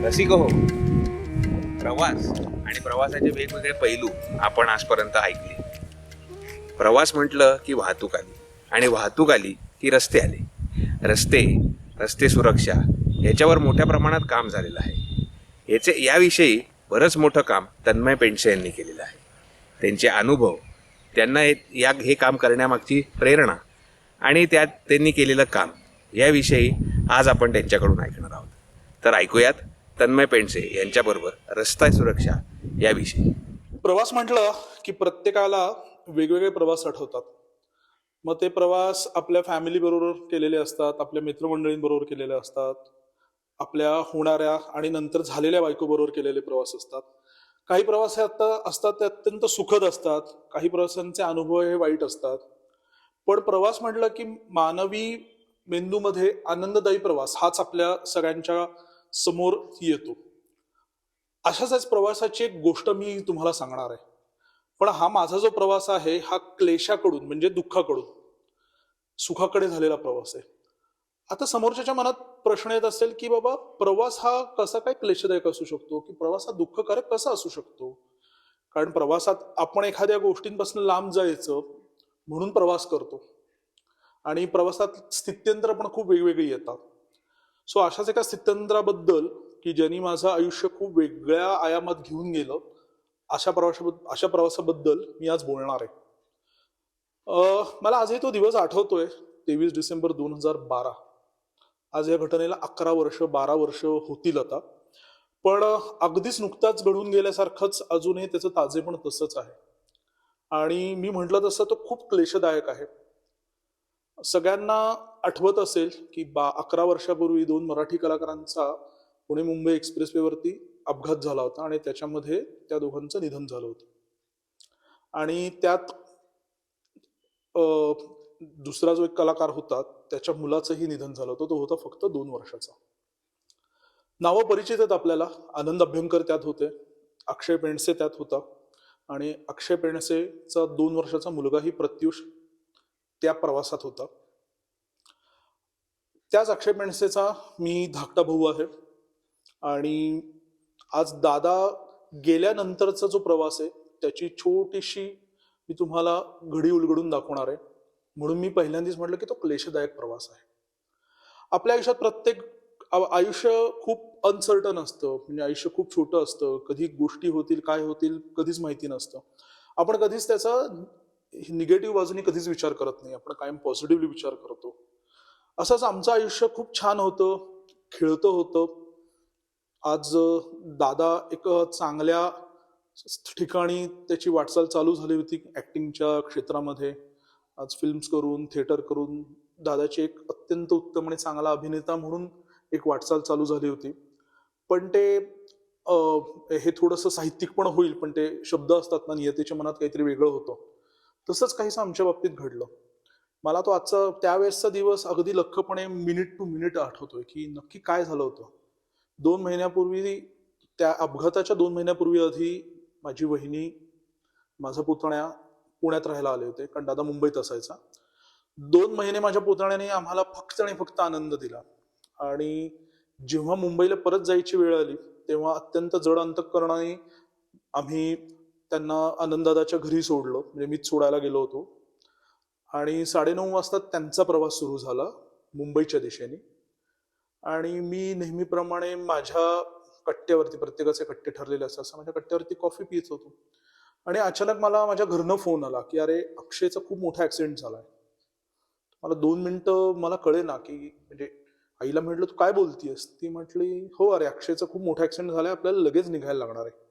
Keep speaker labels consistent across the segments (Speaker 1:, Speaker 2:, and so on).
Speaker 1: रसिक हो, प्रवास आणि प्रवासाचे वेगवेगळे पैलू आपण आजपर्यंत ऐकले. प्रवास म्हटलं की वाहतूक आली, आणि वाहतूक आली की रस्ते आले. रस्ते रस्ते सुरक्षा याच्यावर मोठ्या प्रमाणात काम झालेलं आहे. याविषयी बरंच मोठं काम तन्मय पेंडसे यांनी केलेलं आहे. त्यांचे अनुभव, त्यांना हे काम करण्यामागची प्रेरणा आणि त्यात त्यांनी केलेलं काम याविषयी आज आपण त्यांच्याकडून ऐकणार आहोत. तर ऐकूयात तन्मय पेंडसे यांच्याबरोबर रस्ता सुरक्षा याविषयी.
Speaker 2: प्रवास म्हटलं की प्रत्येकाला वेगवेगळे प्रवास आठवतात. मग ते प्रवास आपल्या फॅमिली बरोबर केलेले असतात, आपल्या मित्रमंडळींबरोबर केलेले असतात, आपल्या होणाऱ्या आणि नंतर झालेल्या बायकोबरोबर केलेले प्रवास असतात. काही प्रवास हे आता असतात ते अत्यंत सुखद असतात, काही प्रवासांचे अनुभव हे वाईट असतात. पण प्रवास म्हटलं की मानवी मेंदूमध्ये आनंददायी प्रवास हाच आपल्या सगळ्यांच्या समोर येतो. अशाच प्रवासाची एक गोष्ट मी तुम्हाला सांगणार आहे. पण हा माझा जो प्रवास आहे हा क्लेशाकडून म्हणजे दुःखाकडून सुखाकडे झालेला प्रवास आहे. आता समोरच्याच्या मनात प्रश्न येत असेल की बाबा प्रवास हा कसा काय क्लेशदायक असू शकतो, की प्रवास हा दुःखकारक कसा असू शकतो. कारण प्रवासात आपण एखाद्या गोष्टींपासून लांब जायचं म्हणून प्रवास करतो, आणि प्रवासात स्थित्यंतर पण खूप वेगवेगळी येतात. सो अशाच एका स्थित्यंतराबद्दल की ज्यांनी माझं आयुष्य खूप वेगळ्या आयामात घेऊन गेलं, अशा प्रवासाबद्दल मी आज बोलणार आहे. मला आजही तो दिवस आठवतोय, 23 डिसेंबर 2012. आज या घटनेला 11 वर्ष 12 वर्ष होतील आता. पण अगदीच नुकताच घडून गेल्यासारखंच अजूनही त्याचं ताजेपण तसंच आहे. आणि मी म्हटलं तसं तो खूप क्लेशदायक आहे. सगळ्यांना आठवत असेल की 11 वर्षापूर्वी 2 मराठी कलाकारांचा पुणे मुंबई एक्सप्रेसवेवरती अपघात झाला होता, आणि त्याच्यामध्ये त्या दोघांचं निधन झालं होतं. आणि त्यात दुसरा जो एक कलाकार होता त्याच्या मुलाचंही निधन झालं होतं. तो होता फक्त 2 वर्षाचा. नावं परिचित आहेत आपल्याला. आनंद अभ्यंकर त्यात होते, अक्षय पेंडसे त्यात होता, आणि अक्षय पेंडसेचा 2 वर्षाचा मुलगाही प्रत्युष त्या प्रवासात होता. त्याच अक्षय पेंडसेचा मी धाकटा भाऊ आहे. आणि आज दादा गेल्यानंतरचा जो प्रवास आहे त्याची छोटीशी मी तुम्हाला घडी उलगडून दाखवणार आहे. म्हणून मी पहिल्यांदाच म्हटलं की तो क्लेशदायक प्रवास आहे. आपल्या आयुष्यात आयुष्य खूप अनसर्टन असतं, म्हणजे आयुष्य खूप छोटं असतं. कधी गोष्टी होतील, काय होतील कधीच माहिती नसतं. आपण कधीच त्याचा निगेटिव्ह बाजूने कधीच विचार करत नाही, आपण कायम पॉझिटिव्हली विचार करतो. असंच आमचं आयुष्य खूप छान होतं, खेळतं होतं. आज दादा एक चांगल्या ठिकाणी त्याची वाटचाल चालू झाली होती ऍक्टिंगच्या क्षेत्रामध्ये. आज फिल्म्स करून, थिएटर करून दादाची एक अत्यंत उत्तम आणि चांगला अभिनेता म्हणून एक वाटचाल चालू झाली होती. पण ते हे थोडंसं साहित्यिक पण होईल, पण ते शब्द असतात ना, नियतीच्या मनात काहीतरी वेगळं होतं. तसंच काहीसं आमच्या बाबतीत घडलं. मला तो आजचा त्यावेळेसचा दिवस अगदी लख्खपणे मिनिट टू मिनिट आठवतोय की नक्की काय झालं होतं. 2 महिन्यापूर्वी, त्या अपघाताच्या 2 महिन्यापूर्वी आधी माझी वहिनी, माझा पुतण्या पुण्यात राहायला आले होते, कारण दादा मुंबईत असायचा. 2 महिने माझ्या पुतण्याने आम्हाला फक्त आणि फक्त आनंद दिला. आणि जेव्हा मुंबईला परत जायची वेळ आली तेव्हा अत्यंत जड अंतःकरणाने आम्ही त्यांना आनंददादाच्या घरी सोडलं, म्हणजे मीच सोडायला गेलो होतो. आणि 9:30 वाजता त्यांचा प्रवास सुरू झाला मुंबईच्या दिशेने. आणि मी नेहमीप्रमाणे माझ्या कट्ट्यावरती, प्रत्येकाचे कट्टे ठरलेले असतात, असं माझ्या कट्ट्यावरती कॉफी पित होतो. आणि अचानक मला माझ्या घरनं फोन आला की अरे अक्षयचा खूप मोठा ऍक्सिडेंट झालाय. मला 2 मिनिटं मला कळे ना की, म्हणजे आईला म्हटलं तू काय बोलतीयस. ती म्हटली हो अरे अक्षयचा खूप मोठा ऍक्सिडेंट झालाय, आपल्याला लगेच निघायला लागणार आहे.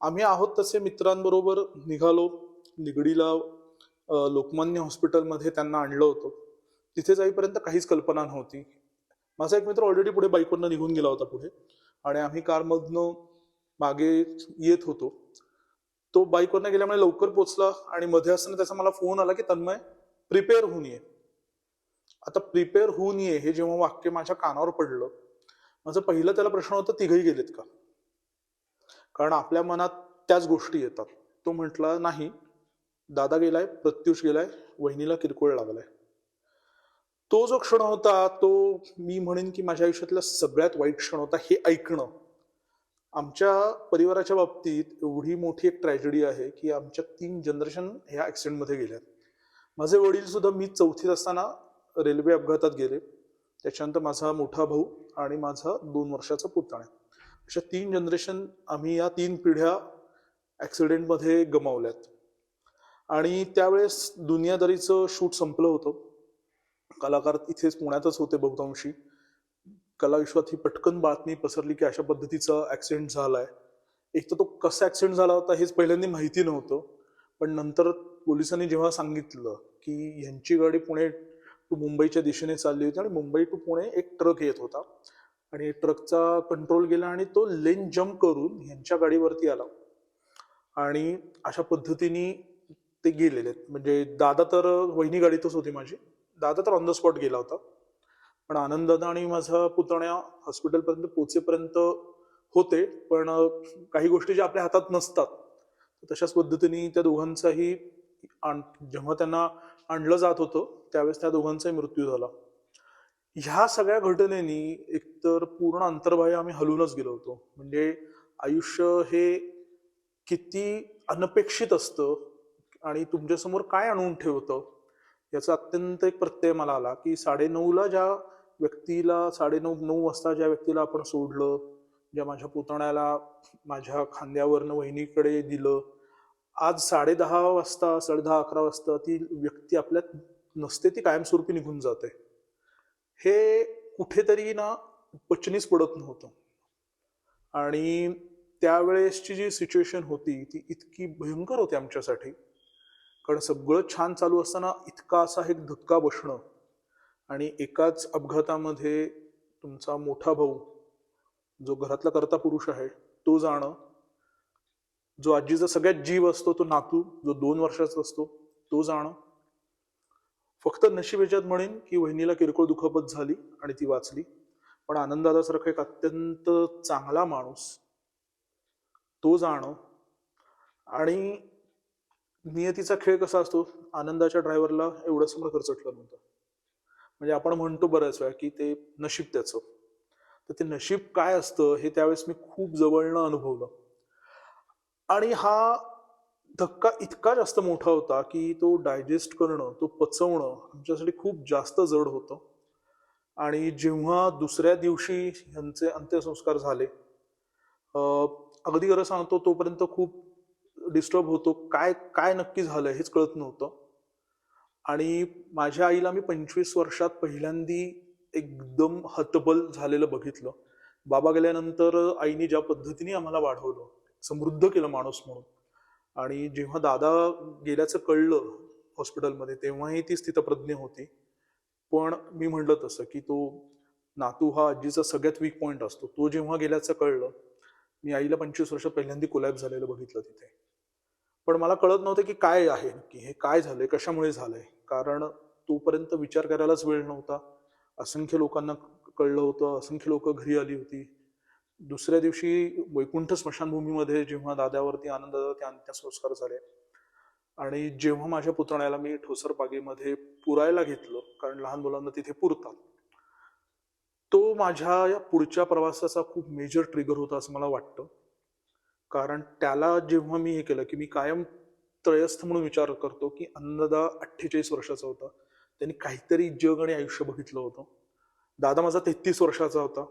Speaker 2: आम्ही आहोत तसे मित्रांबरोबर निघालो. निगडीला लोकमान्य हॉस्पिटलमध्ये त्यांना आणलं होतं. तिथे जाईपर्यंत काहीच कल्पना नव्हती. माझा एक मित्र ऑलरेडी पुढे बाईकवरनं निघून गेला होता पुढे, आणि आम्ही कारमधनं मागे येत होतो. तो बाईकवरनं गेल्यामुळे लवकर पोचला, आणि मध्ये असताना त्याचा मला फोन आला की तन्मय प्रिपेअर होऊन ये. आता प्रिपेअर होऊन ये हे जेव्हा वाक्य माझ्या कानावर पडलं, माझं पहिलं त्याला प्रश्न होता तिघही गेलेत का. कारण आपल्या मनात त्याच गोष्टी येतात. तो म्हटला नाही, दादा गेलाय, प्रत्युष गेलाय, वहिनीला किरकोळ लागलाय. तो जो क्षण होता तो मी म्हणेन की माझ्या आयुष्यातला सगळ्यात वाईट क्षण होता हे ऐकणं. आमच्या परिवाराच्या बाबतीत एवढी मोठी एक ट्रॅजेडी आहे की आमच्या 3 जनरेशन ह्या ऍक्सिडेंटमध्ये गेल्यात. माझे वडील सुद्धा मी चौथीत असताना रेल्वे अपघातात गेले. त्याच्यानंतर माझा मोठा भाऊ आणि माझा 2 वर्षाचा पुतण्या, अशा 3 जनरेशन आम्ही या 3 पिढ्या ऍक्सिडेंटमध्ये गमावल्यात. आणि त्यावेळेस दुनियादारीचं शूट संपलं होतं. कलाकार इथेच पुण्यातच होते बहुतांशी. कलाविश्वात ही पटकन बातमी पसरली की अशा पद्धतीचा ऍक्सिडेंट झालाय. एक तर तो कसा ऍक्सिडेंट झाला होता हेच पहिल्यांदा माहिती नव्हतं. पण नंतर पोलिसांनी जेव्हा सांगितलं की ह्यांची गाडी पुणे टू मुंबईच्या दिशेने चालली होती आणि मुंबई टू पुणे एक ट्रक येत होता आणि ट्रकचा कंट्रोल गेला आणि तो लेन जम्प करून ह्यांच्या गाडीवरती आला आणि अशा पद्धतीने ते गेलेले आहेत. म्हणजे दादा तर, वहिनी गाडीतच होती माझी, दादा तर ऑन द स्पॉट गेला होता. पण आनंद दादा आणि माझा पुतण्या हॉस्पिटलपर्यंत पोहोचेपर्यंत होते. पण काही गोष्टी ज्या आपल्या हातात नसतात तशाच पद्धतीने त्या दोघांचाही जेव्हा त्यांना आणलं जात होतं त्यावेळेस त्या दोघांचाही मृत्यू झाला. ह्या सगळ्या घटनेनी एकतर पूर्ण अंतर्बाह्य आम्ही हलूनच गेलो होतो. म्हणजे आयुष्य हे किती अनपेक्षित असतं आणि तुमच्यासमोर काय आणून ठेवतं याचा अत्यंत एक प्रत्यय मला आला की 9:30ला ज्या व्यक्तीला, 9:30-9 वाजता ज्या व्यक्तीला आपण सोडलं, ज्या माझ्या पुतण्याला माझ्या खांद्यावरनं वहिनीकडे दिलं, आज 10:30 वाजता, 10:30-11 वाजता ती व्यक्ती आपल्यात नसते, ती कायमस्वरूपी निघून जाते. हे कुठेतरी ना पचनीच पडत नव्हतं. आणि त्यावेळेसची जी सिच्युएशन होती ती इतकी भयंकर होती आमच्यासाठी. कारण सगळं छान चालू असताना इतका असा एक धक्का बसणं आणि एकाच अपघातामध्ये तुमचा मोठा भाऊ, जो घरातला कर्ता पुरुष आहे, तो जाणं, जो आजीचा सगळ्यात जीव असतो तो नातू जो 2 वर्षाचा असतो तो जाणं. फक्त नशीब याच्यात म्हणेन की वहिनीला किरकोळ दुखापत झाली आणि ती वाचली. पण आनंदासारखा एक अत्यंत चांगला माणूस तो जाणं. आणि नियतीचा खेळ कसा असतो, आनंदाच्या ड्रायव्हरला एवढं समोर खर्चटलं नव्हतं. म्हणजे आपण म्हणतो बऱ्याच वेळा की ते नशीब त्याचं, तर ते नशीब काय असतं हे त्यावेळेस मी खूप जवळनं अनुभवलं. आणि हा धक्का इतका जास्त मोठा होता की तो डायजेस्ट करणं, तो पचवणं आमच्यासाठी खूप जास्त जड होतं. आणि जेव्हा दुसऱ्या दिवशी ह्यांचे अंत्यसंस्कार झाले, अगदी खरं सांगतो तोपर्यंत खूप डिस्टर्ब होतो. काय काय नक्की झालं हेच कळत नव्हतं. आणि माझ्या आईला मी 25 वर्षात पहिल्यांदी एकदम हतबल झालेलं बघितलं. बाबा गेल्यानंतर आईने ज्या पद्धतीने आम्हाला वाढवलं, समृद्ध केलं माणूस म्हणून. आणि जेव्हा दादा गेल्याचं कळलं हॉस्पिटलमध्ये तेव्हाही ती स्थितप्रज्ञ होती. पण मी म्हणलं तसं की तो नातू हा आजीचा सगळ्यात वीक पॉइंट असतो. तो जेव्हा गेल्याचं कळलं, मी आईला 25 वर्ष पहिल्यांदा कोलॅप्स झालेलं बघितलं तिथे. पण मला कळत नव्हतं की काय आहे नक्की, हे काय झालंय, कशामुळे झालंय. कारण तोपर्यंत विचार करायलाच वेळ नव्हता. असंख्य लोकांना कळलं होतं, असंख्य लोक घरी आली होती. दुसऱ्या दिवशी वैकुंठ स्मशानभूमीमध्ये जेव्हा दाद्यावरती आनंदाचे अंत्यसंस्कार झाले आणि जेव्हा माझ्या पुतण्याला मी ठोसर बागेमध्ये पुरायला घेतलं, कारण लहान मुलांना तिथे पुरतात, तो माझ्या या पुढच्या प्रवासाचा खूप मेजर ट्रिगर होता असं मला वाटतं. कारण त्याला जेव्हा मी हे केलं की मी कायम त्रयस्थ म्हणून विचार करतो की अन्नदा 48 वर्षाचा होता, त्यांनी काहीतरी जग आणि आयुष्य बघितलं होतं. दादा माझा 33 वर्षाचा होता,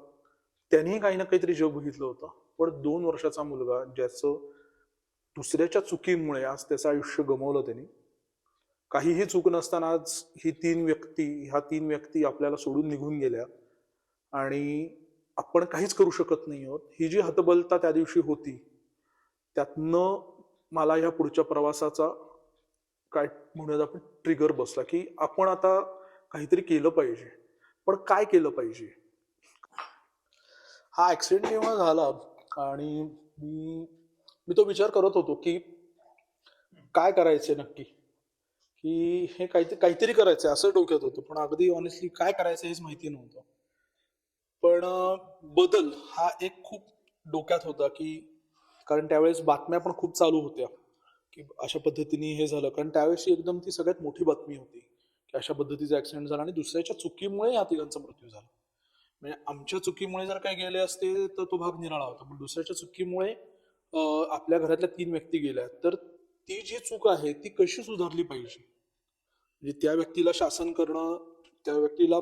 Speaker 2: त्यांनीही काही ना काहीतरी जग बघितलं होतं. पण 2 वर्षाचा मुलगा ज्याचं दुसऱ्याच्या चुकीमुळे आज त्याचं आयुष्य गमावलं त्यांनी. काहीही चूक नसताना आज ह्या तीन व्यक्ती आपल्याला सोडून निघून गेल्या आणि आपण काहीच करू शकत नाही आहोत. ही जी हतबलता त्या दिवशी होती त्यातनं मला ह्या पुढच्या प्रवासाचा काय म्हणूयात आपण ट्रिगर बसला की आपण आता काहीतरी केलं पाहिजे. पण काय केलं पाहिजे. हा ऍक्सिडेंट जेव्हा झाला आणि मी मी तो विचार करत होतो की काय करायचंय नक्की, की हे काहीतरी करायचंय असं डोक्यात होतं. पण अगदी ऑनेस्टली काय करायचं हेच माहिती नव्हतं. पण बदल हा एक खूप डोक्यात होता की, कारण त्यावेळेस बातम्या पण खूप चालू होत्या की अशा पद्धतीने हे झालं. कारण त्यावेळेस एकदम ती सगळ्यात मोठी बातमी होती की अशा पद्धतीचा ऍक्सिडेंट झाला आणि दुसऱ्याच्या चुकीमुळे या तिघांचा मृत्यू झाला. म्हणजे आमच्या चुकीमुळे जर काही गेले असते तर तो भाग निराळा होता, पण दुसऱ्याच्या चुकीमुळे आपल्या घरातल्या 3 व्यक्ती गेल्या, तर ती जी चूक आहे ती कशी सुधारली पाहिजे. म्हणजे त्या व्यक्तीला शासन करणं, त्या व्यक्तीला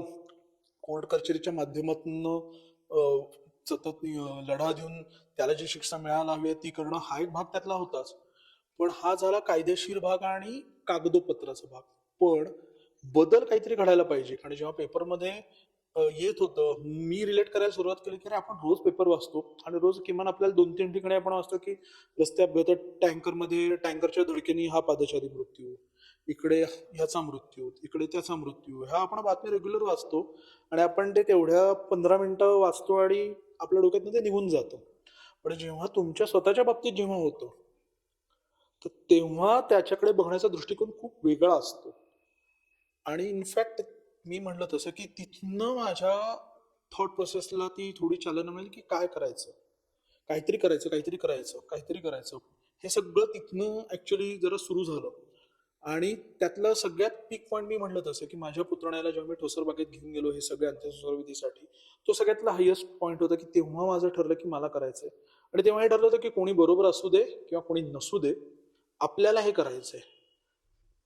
Speaker 2: कोर्ट कचेरीच्या माध्यमातून सतत लढा देऊन त्याला जी शिक्षा मिळायला हवी आहे ती करणं, हा एक भाग त्यातला होताच. पण हा झाला कायदेशीर भाग आणि कागदोपत्राचा भाग. पण बदल काहीतरी घडायला पाहिजे. आणि जेव्हा पेपरमध्ये येत होतं, मी रिलेट करायला सुरुवात केली की अरे आपण रोज पेपर वाचतो आणि रोज किमान आपल्याला 2-3 ठिकाणी आपण वाचतो की रस्ते अपघातात टँकरमध्ये टँकरच्या धडकेने हा पादचारी मृत्यू, इकडे ह्याचा मृत्यू, इकडे त्याचा मृत्यू, ह्या आपण बातमी रेग्युलर वाचतो. आणि आपण ते तेवढ्या 15 मिनिटं वाचतो आणि आपल्या डोक्यातनं ते निघून जातं. पण जेव्हा तुमच्या स्वतःच्या बाबतीत जेव्हा होतं, तर तेव्हा त्याच्याकडे बघण्याचा दृष्टिकोन खूप वेगळा असतो. आणि इनफॅक्ट मी म्हणलं तसं की तिथनं माझ्या थॉट प्रोसेसला ती थोडी चालना मिळेल की काय करायचं, काहीतरी करायचं, काहीतरी करायचं, काहीतरी करायचं. हे सगळं तिथनं ऍक्च्युली जरा सुरू झालं. आणि त्यातलं सगळ्यात पीक पॉईंट मी म्हणलं तसं की माझ्या पुतण्याला जेव्हा मी ठोसर बागेत घेऊन गेलो हे सगळे अंत्यसंस्कार विधीसाठी, तो सगळ्यातला हायेस्ट पॉईंट होता की तेव्हा माझं ठरलं की मला करायचंय. आणि तेव्हा हे ठरलं होतं की कोणी बरोबर असू दे किंवा कोणी नसू दे, आपल्याला हे करायचंय.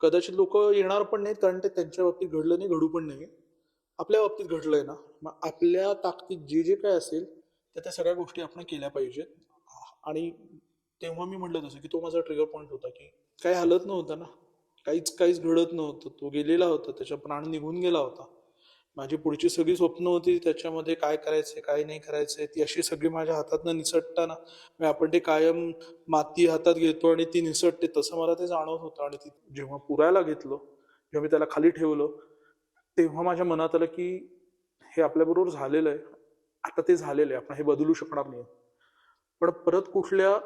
Speaker 2: कदाचित लोक येणार पण नाहीत कारण ते त्यांच्या बाबतीत घडलं नाही, घडू पण नाही. आपल्या बाबतीत घडलंय ना, मग आपल्या ताकदीत जे जे काय असेल त्या सगळ्या गोष्टी आपण केल्या पाहिजेत. आणि तेव्हा मी म्हटलं तसं की तो माझा ट्रिगर पॉईंट होता की काही हालत नव्हतं ना, काहीच काहीच घडत नव्हतं, तो गेलेला होता, त्याचा प्राण निघून गेला होता. माझी पुढची सगळी स्वप्न होती त्याच्यामध्ये काय करायचंय काय नाही करायचंय ती अशी सगळी माझ्या हातातनं निसटताना, म्हणजे आपण ते कायम माती हातात घेतो आणि ती निसटते तसं मला ते जाणवत होतं. आणि ती जेव्हा पुरायला घेतलं, जेव्हा मी त्याला खाली ठेवलं, तेव्हा माझ्या मनात आलं की हे आपल्याबरोबर झालेलं आहे, आता ते झालेलं आहे, आपण हे बदलू शकणार नाही. पण परत कुठल्या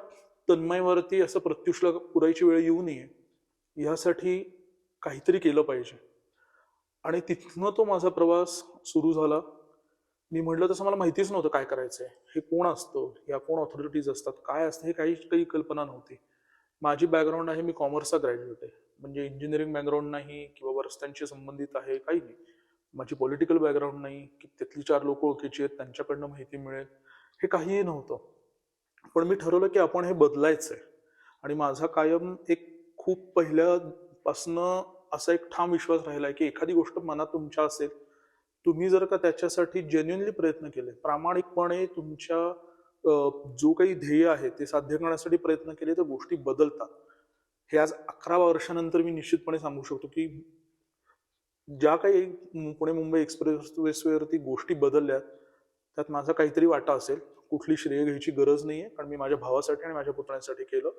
Speaker 2: तन्मयवरती असं प्रत्युषला पुरायची वेळ येऊ नये यासाठी काहीतरी केलं पाहिजे. आणि तिथनं तो माझा प्रवास सुरू झाला. मी म्हटलं तसं मला माहितीच नव्हतं काय करायचंय, हे कोण असतं, या कोण ऑथॉरिटीज असतात, काय असतं, हे काही कल्पना नव्हती. माझी बॅकग्राऊंड आहे, मी कॉमर्सचा ग्रॅज्युएट आहे, म्हणजे इंजिनिअरिंग बॅकग्राऊंड नाही किंवा रस्त्यांशी संबंधित आहे, काही नाही. माझी पॉलिटिकल बॅकग्राऊंड नाही की त्यातली 4 लोक ओळखीची आहेत त्यांच्याकडनं माहिती मिळेल, हे काहीही नव्हतं. पण मी ठरवलं की आपण हे बदलायचंय. आणि माझा कायम एक खूप पहिल्यापासनं असा एक ठाम विश्वास राहिलाय की एखादी गोष्ट मनात तुमच्या असेल, तुम्ही जर का त्याच्यासाठी जेन्युनली प्रयत्न केले, प्रामाणिकपणे तुमच्या जो काही ध्येय आहे ते साध्य करण्यासाठी प्रयत्न केले, तर गोष्टी बदलतात. हे आज 11 वर्षानंतर मी निश्चितपणे सांगू शकतो की ज्या काही पुणे मुंबई एक्सप्रेसवेवरती गोष्टी बदलल्यात त्यात माझा काहीतरी वाटा असेल. कुठली श्रेय घ्यायची गरज नाहीये, कारण मी माझ्या भावासाठी आणि माझ्या पुतण्यासाठी केलं.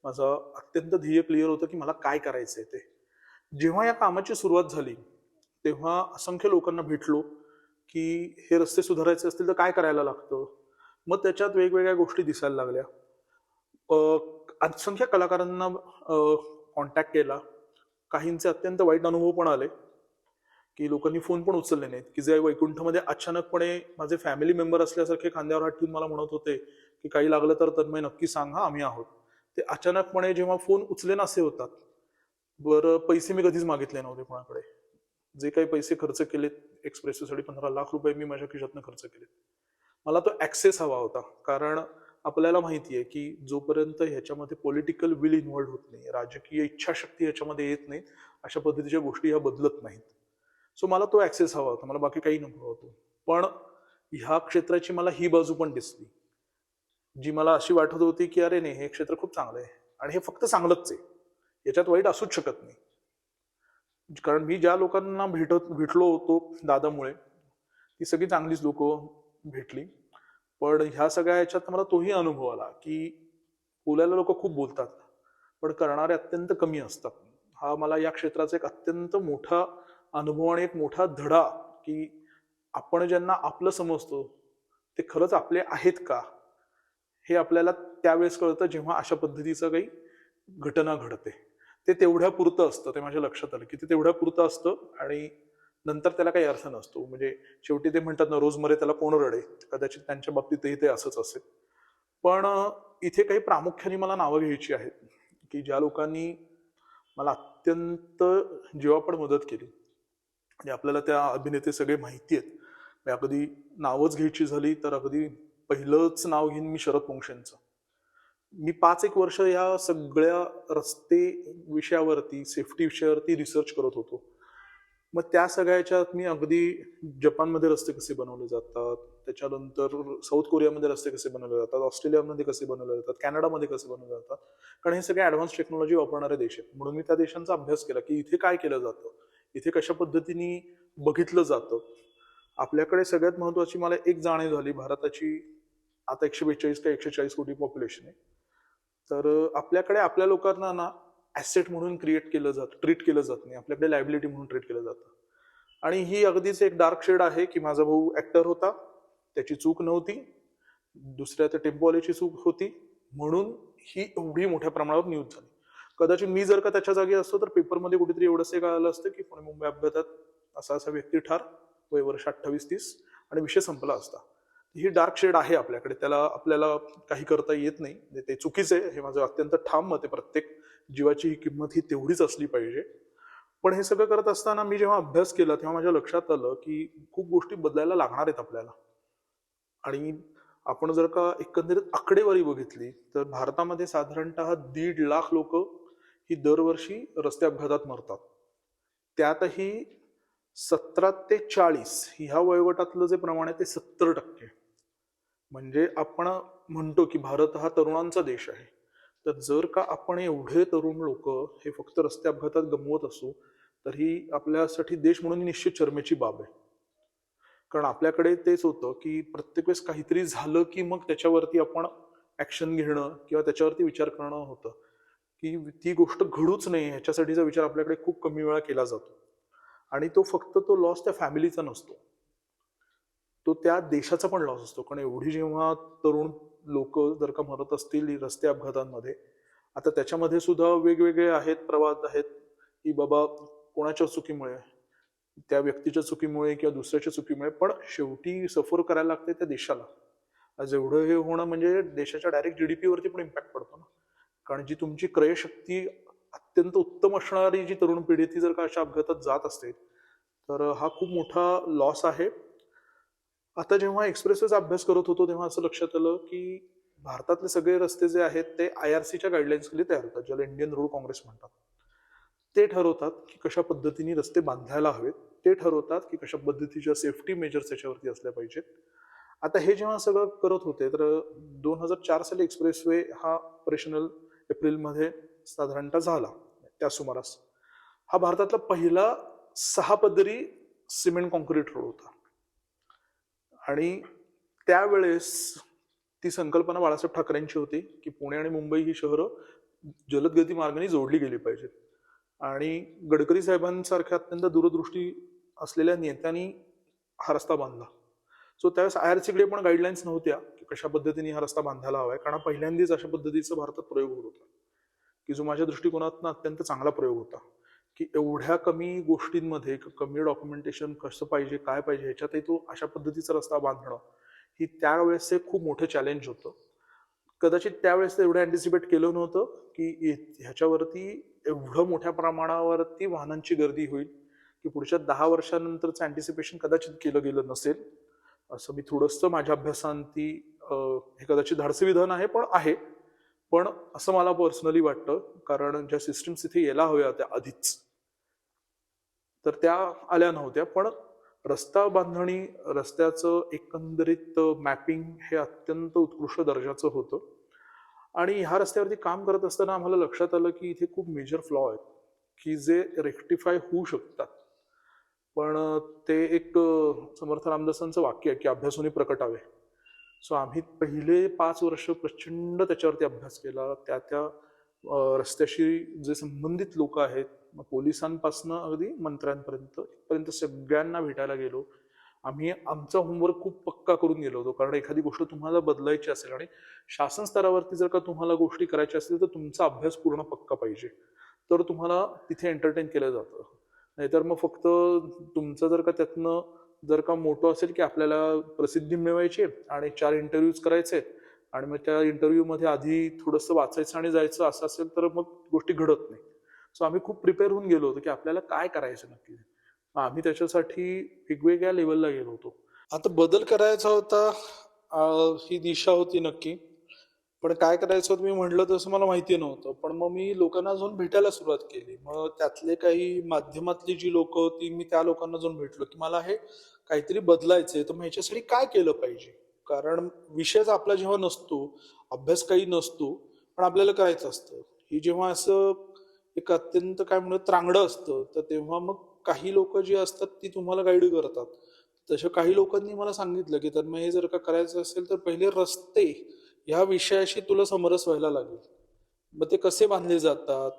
Speaker 2: माझं अत्यंत ध्येय क्लिअर होतं की मला काय करायचंय ते. जेव्हा या कामाची सुरुवात झाली तेव्हा असंख्य लोकांना भेटलो की हे रस्ते सुधारायचे असतील तर काय करायला लागतं. मग त्याच्यात वेगवेगळ्या गोष्टी दिसायला लागल्या. असंख्य कलाकारांना कॉन्टॅक्ट केला. काहींचे अत्यंत वाईट अनुभव पण आले की लोकांनी फोन पण उचलले नाहीत, की जे वैकुंठमध्ये अचानकपणे माझे फॅमिली मेंबर असल्यासारखे खांद्यावर हात ठेवून मला म्हणत होते की काही लागलं तर तन्मय नक्की सांग, हा आम्ही आहोत. ते अचानकपणे जेव्हा फोन उचले नसे होतात. बरं, पैसे मी कधीच मागितले नव्हते कोणाकडे. जे काही पैसे खर्च केलेत एक्सप्रेससाठी 15 लाख रुपये मी माझ्या खिशातनं खर्च केलेत. मला तो ऍक्सेस हवा होता, कारण आपल्याला माहितीये की जोपर्यंत ह्याच्यामध्ये पॉलिटिकल विल इन्व्हॉल्व्ह होत नाही, राजकीय इच्छाशक्ती ह्याच्यामध्ये येत नाही, अशा पद्धतीच्या गोष्टी ह्या बदलत नाहीत. सो मला तो ऍक्सेस हवा होता, मला बाकी काही नको होतं. पण ह्या क्षेत्राची मला ही बाजू पण दिसली, जी मला अशी वाटत होती की अरे नाही, हे क्षेत्र खूप चांगलं आहे आणि हे फक्त चांगलंच आहे, याच्यात वाईट असूच शकत नाही. कारण मी ज्या लोकांना भेटलो होतो दादामुळे, ती सगळी चांगलीच लोक भेटली. पण ह्या सगळ्या याच्यात मला तोही अनुभव आला की बोलायला लोक खूप बोलतात, पण करणारे अत्यंत कमी असतात. हा मला या क्षेत्राचा एक अत्यंत मोठा अनुभव आणि एक मोठा धडा की आपण ज्यांना आपलं समजतो ते खरंच आपले आहेत का, हे आपल्याला त्यावेळेस कळतं जेव्हा अशा पद्धतीचं काही घटना घडते. ते तेवढ्या पुरतं असतं, ते माझ्या लक्षात आलं की ते तेवढ्या पुरतं असतं आणि नंतर त्याला काही अर्थ नसतो. म्हणजे शेवटी ते म्हणतात ना, रोज मरे त्याला कोण रडे, कदाचित त्यांच्या बाबतीतही ते असंच असेल. पण इथे काही प्रामुख्याने मला नावं घ्यायची आहेत की ज्या लोकांनी मला अत्यंत जीवापड मदत केली. म्हणजे आपल्याला त्या अभिनेते सगळे माहिती आहेत, अगदी नावच घ्यायची झाली तर अगदी पहिलंच नाव घेईन मी शरद पोंक्षेंचं. मी 5 एक वर्ष या सगळ्या रस्ते विषयावरती, सेफ्टी विषयावरती रिसर्च करत होतो. मग त्या सगळ्याच्यात मी अगदी जपानमध्ये रस्ते कसे बनवले जातात, त्याच्यानंतर साऊथ कोरियामध्ये रस्ते कसे बनवले जातात, ऑस्ट्रेलियामध्ये कसे बनवले जातात, कॅनडामध्ये कसे बनवले जातात, कारण हे सगळे ऍडव्हान्स टेक्नॉलॉजी वापरणारे देश आहेत. म्हणून मी त्या देशांचा अभ्यास केला की इथे काय केलं जातं, इथे कशा पद्धतीने बघितलं जातं. आपल्याकडे सगळ्यात महत्वाची मला एक जाणीव झाली, भारताची आता 142 का 140 कोटी पॉप्युलेशन आहे. तर आपल्याकडे आपल्या लोकांना ना ऍसेट म्हणून ट्रीट केलं जात नाही, आपल्याकडे लायबिलिटी म्हणून ट्रीट केलं जातं. आणि ही अगदीच एक डार्क शेड आहे की माझा भाऊ ऍक्टर होता, त्याची चूक नव्हती, दुसऱ्या त्या टेम्पोवाल्याची चूक होती, म्हणून ही एवढी मोठ्या प्रमाणावर न्यूज झाली. कदाचित मी जर का त्याच्या जागी असतो तर पेपरमध्ये कुठेतरी एवढंच कळालं असतं की पुणे मुंबई अपघातात असा असा व्यक्ती ठार, वय वर्ष 28-30, आणि विषय संपला असता. ही डार्क शेड आहे आपल्याकडे, त्याला आपल्याला काही करता येत नाही, ते चुकीचं आहे, हे माझं अत्यंत ठाम मत आहे. प्रत्येक जीवाची ही किंमत ही तेवढीच असली पाहिजे. पण हे सगळं करत असताना मी जेव्हा अभ्यास केला तेव्हा माझ्या लक्षात आलं की खूप गोष्टी बदलायला लागणार आहेत आपल्याला. आणि आपण जर का एकंदरीत आकडेवारी बघितली तर भारतामध्ये साधारणतः 1.5 लाख लोक ही दरवर्षी रस्ते अपघातात मरतात. त्यातही 17 ते 40 ह्या वयोगटातलं जे प्रमाण आहे ते 70%. म्हणजे आपण म्हणतो की भारत हा तरुणांचा देश आहे. तर जर का आपण एवढे तरुण लोक हे फक्त रस्ते अपघातात गमवत असू तर ही आपल्यासाठी देश म्हणून निश्चित शरमेची बाब आहे. कारण आपल्याकडे तेच होतं की प्रत्येक वेळेस काहीतरी झालं की मग त्याच्यावरती आपण ऍक्शन घेणं किंवा त्याच्यावरती विचार करणं होतं की ती गोष्ट घडूच नये ह्याच्यासाठीचा विचार आपल्याकडे खूप कमी वेळा केला जातो. आणि तो फक्त तो लॉस त्या फॅमिलीचा नसतो, तो त्या देशाचा पण लॉस असतो. कारण एवढी जेव्हा तरुण लोक जर का मरत असतील रस्ते अपघातांमध्ये, आता त्याच्यामध्ये सुद्धा वेगवेगळे आहेत, प्रवाद आहेत की बाबा कोणाच्या चुकीमुळे, त्या व्यक्तीच्या चुकीमुळे किंवा दुसऱ्याच्या चुकीमुळे, पण शेवटी सफर करायला लागते त्या देशाला. आज एवढं हे होणं म्हणजे देशाच्या डायरेक्ट जीडीपी वरती पण इम्पॅक्ट पडतो ना. कारण जी तुमची क्रयशक्ती अत्यंत उत्तम असणारी जी तरुण पिढी ती जर का अशा अपघातात जात असते तर हा खूप मोठा लॉस आहे. आता जेव्हा एक्सप्रेसवेचा अभ्यास करत होतो तेव्हा असं लक्षात आलं की भारतातले सगळे रस्ते जे आहेत ते आयआरसीच्या गाईडलाईन्स खाली तयार होतात, ज्याला इंडियन रोड काँग्रेस म्हणतात. ते ठरवतात की कशा पद्धतीने रस्ते बांधायला हवेत, ते ठरवतात की कशा पद्धतीच्या सेफ्टी मेजर्स त्याच्यावरती असल्या पाहिजेत. आता हे जेव्हा सगळं करत होते तर 2004 साली एक्सप्रेसवे हा ऑपरेशनल एप्रिलमध्ये साधारणतः झाला. त्या सुमारास हा भारतातला पहिला 6 पदरी सिमेंट कॉन्क्रीट रोड होता. आणि त्यावेळेस ती संकल्पना बाळासाहेब ठाकरेंची होती की पुणे आणि मुंबई ही शहरं जलदगती मार्गाने जोडली गेली पाहिजेत. आणि गडकरी साहेबांसारख्या अत्यंत दूरदृष्टी असलेल्या नेत्यांनी हा रस्ता बांधला. सो त्यावेळेस आयआरसीकडे पण गाईडलाईन्स नव्हत्या की कशा पद्धतीने हा रस्ता बांधायला हवाय, कारण पहिल्यांदाच अशा पद्धतीचा भारतात प्रयोग होत होता की जो माझ्या दृष्टिकोनातून अत्यंत चांगला प्रयोग होता. की एवढ्या कमी गोष्टींमध्ये कमी डॉक्युमेंटेशन कसं पाहिजे, काय पाहिजे, ह्याच्यातही तो अशा पद्धतीचा रस्ता बांधणं ही त्यावेळेस खूप मोठं चॅलेंज होतं. कदाचित त्यावेळेस एवढं अँटिसिपेट केलं नव्हतं की ह्याच्यावरती एवढं मोठ्या प्रमाणावरती वाहनांची गर्दी होईल, की पुढच्या 10 वर्षानंतरचं अँटिसिपेशन कदाचित केलं गेलं नसेल, असं मी थोडंसं माझ्या अभ्यासांती, हे कदाचित धाडसी विधान आहे पण आहे, पण असं मला पर्सनली वाटतं. कारण ज्या सिस्टीम्स इथे यायला हव्या त्या आधीच तर त्या आल्या नव्हत्या. पण रस्ता बांधणी, रस्त्याचं एकंदरीत मॅपिंग हे अत्यंत उत्कृष्ट दर्जाचं होतं. आणि ह्या रस्त्यावरती काम करत असताना आम्हाला लक्षात आलं की इथे खूप मेजर फ्लॉ आहेत की जे रेक्टिफाय होऊ शकतात. पण ते एक समर्थ रामदासांचं वाक्य आहे की अभ्यासून प्रकटावे. सो आम्ही पहिले 5 वर्ष प्रचंड त्याच्यावरती अभ्यास केला. त्या रस्त्याशी जे संबंधित लोक आहेत, पोलिसांपासून अगदी मंत्र्यांपर्यंत सगळ्यांना भेटायला गेलो. आम्ही आमचा होमवर्क खूप पक्का करून गेलो होतो, कारण एखादी गोष्ट तुम्हाला बदलायची असेल आणि शासन स्तरावरती जर का तुम्हाला गोष्टी करायच्या असतील तर तुमचा अभ्यास पूर्ण पक्का पाहिजे, तर तुम्हाला तिथे एंटरटेन केलं जातं. नाहीतर मग फक्त तुमचं जर का त्यातनं जर का मोठं असेल की आपल्याला प्रसिद्धी मिळवायची आणि 4 इंटरव्ह्यूज करायचे आणि मग त्या इंटरव्ह्यू मध्ये आधी थोडंसं वाचायचं आणि जायचं असं असेल तर मग गोष्टी घडत नाही. सो आम्ही खूप प्रिपेअर होऊन गेलो होतो की आपल्याला काय करायचं नक्की. आम्ही त्याच्यासाठी वेगवेगळ्या लेवलला गेलो होतो. आता बदल करायचा होता, ही दिशा होती नक्की. पण काय करायचं होतं मी म्हटलं तसं मला माहिती नव्हतं. पण मग मी लोकांना जाऊन भेटायला सुरुवात केली. मग त्यातले काही माध्यमातली जी लोकं होती, मी त्या लोकांना जाऊन भेटलो, की मला हे काहीतरी बदलायचंय, तर मग ह्याच्यासाठी काय केलं पाहिजे? कारण विषयच आपला जेव्हा नसतो, अभ्यास काही नसतो, पण आपल्याला करायचं असतं. ही जेव्हा असं एक अत्यंत काय म्हणूया त्रांगडं असतं, तर तेव्हा मग काही लोकं जी असतात ती तुम्हाला गाईड करतात. तशा काही लोकांनी मला सांगितलं, की "तन्मय हे जर का करायचं असेल, तर पहिले रस्ते ह्या विषयाशी तुला समरस व्हायला लागेल. मग ते कसे बांधले जातात,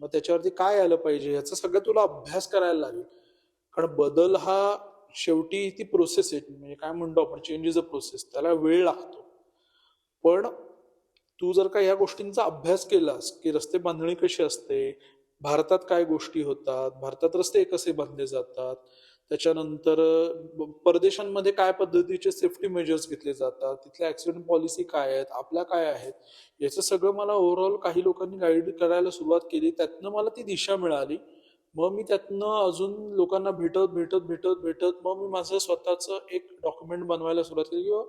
Speaker 2: मग त्याच्यावरती काय आलं पाहिजे, याचा सगळं तुला अभ्यास करायला लागेल. कारण बदल हा शेवटी ती प्रोसेस आहे. म्हणजे काय म्हणतो आपण चेंज इज अ प्रोसेस. त्याला वेळ लागतो. पण तू जर का या गोष्टींचा अभ्यास केलास, की रस्ते बांधणी कशी असते, भारतात काय गोष्टी होतात, भारतात रस्ते कसे बांधले जातात, त्याच्यानंतर परदेशांमध्ये काय पद्धतीचे सेफ्टी मेजर्स घेतले जातात, तिथल्या ऍक्सिडेंट पॉलिसी काय आहेत, आपल्या काय आहेत, याचं सगळं मला ओव्हरऑल काही लोकांनी गाईड करायला सुरुवात केली. त्यातनं मला ती दिशा मिळाली. मग मी त्यातनं अजून लोकांना भेटत भेटत भेटत भेटत मग मी माझं स्वतःचं एक डॉक्युमेंट बनवायला सुरुवात केली किंवा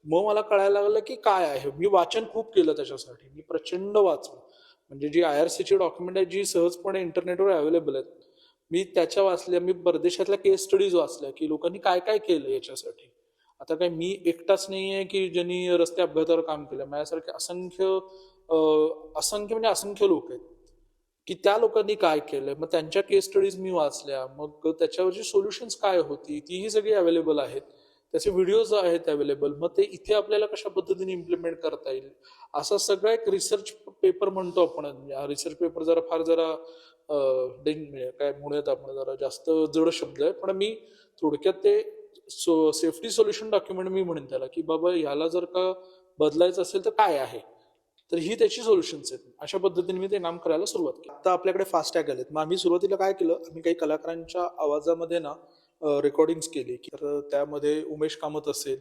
Speaker 2: मग मला कळायला लागलं की काय आहे. मी वाचन खूप केलं त्याच्यासाठी. मी प्रचंड वाचलं. म्हणजे जी IRCची डॉक्युमेंट आहे जी सहजपणे इंटरनेटवर अवेलेबल आहेत. मी त्याच्या वाचल्या, मी परदेशातल्या केस स्टडीज वाचल्या की लोकांनी काय काय केलं याच्यासाठी. आता काय मी एकटाच नाहीये की ज्यांनी रस्ते अपघातावर काम केलं. माझ्यासारखे असंख्य म्हणजे असंख्य लोक आहेत की त्या लोकांनी काय केलंय. मग त्यांच्या केस स्टडीज मी वाचल्या. मग त्याच्यावरची सोल्युशन्स काय होती तीही सगळी अवेलेबल आहेत. त्याचे व्हिडिओज आहेत अवेलेबल. मग ते इथे आपल्याला कशा पद्धतीने इम्प्लिमेंट करता येईल, असा सगळा एक रिसर्च पेपर म्हणतो आपण. रिसर्च पेपर जरा म्हणजे काय म्हणूयात आपण, जरा जास्त जड शब्द आहे, पण मी थोडक्यात ते सेफ्टी सोल्युशन डॉक्युमेंट मी म्हणेन त्याला, की बाबा ह्याला जर का बदलायचं असेल तर काय आहे, तर ही त्याची सोल्युशन्स आहेत. अशा पद्धतीने मी ते काम करायला सुरुवात केली. आता आपल्याकडे फास्ट टॅग आलेत. मग आम्ही सुरुवातीला काय केलं, आम्ही काही कलाकारांच्या आवाजामध्ये ना रेकॉर्डिंग केली. तर त्यामध्ये उमेश कामत असेल,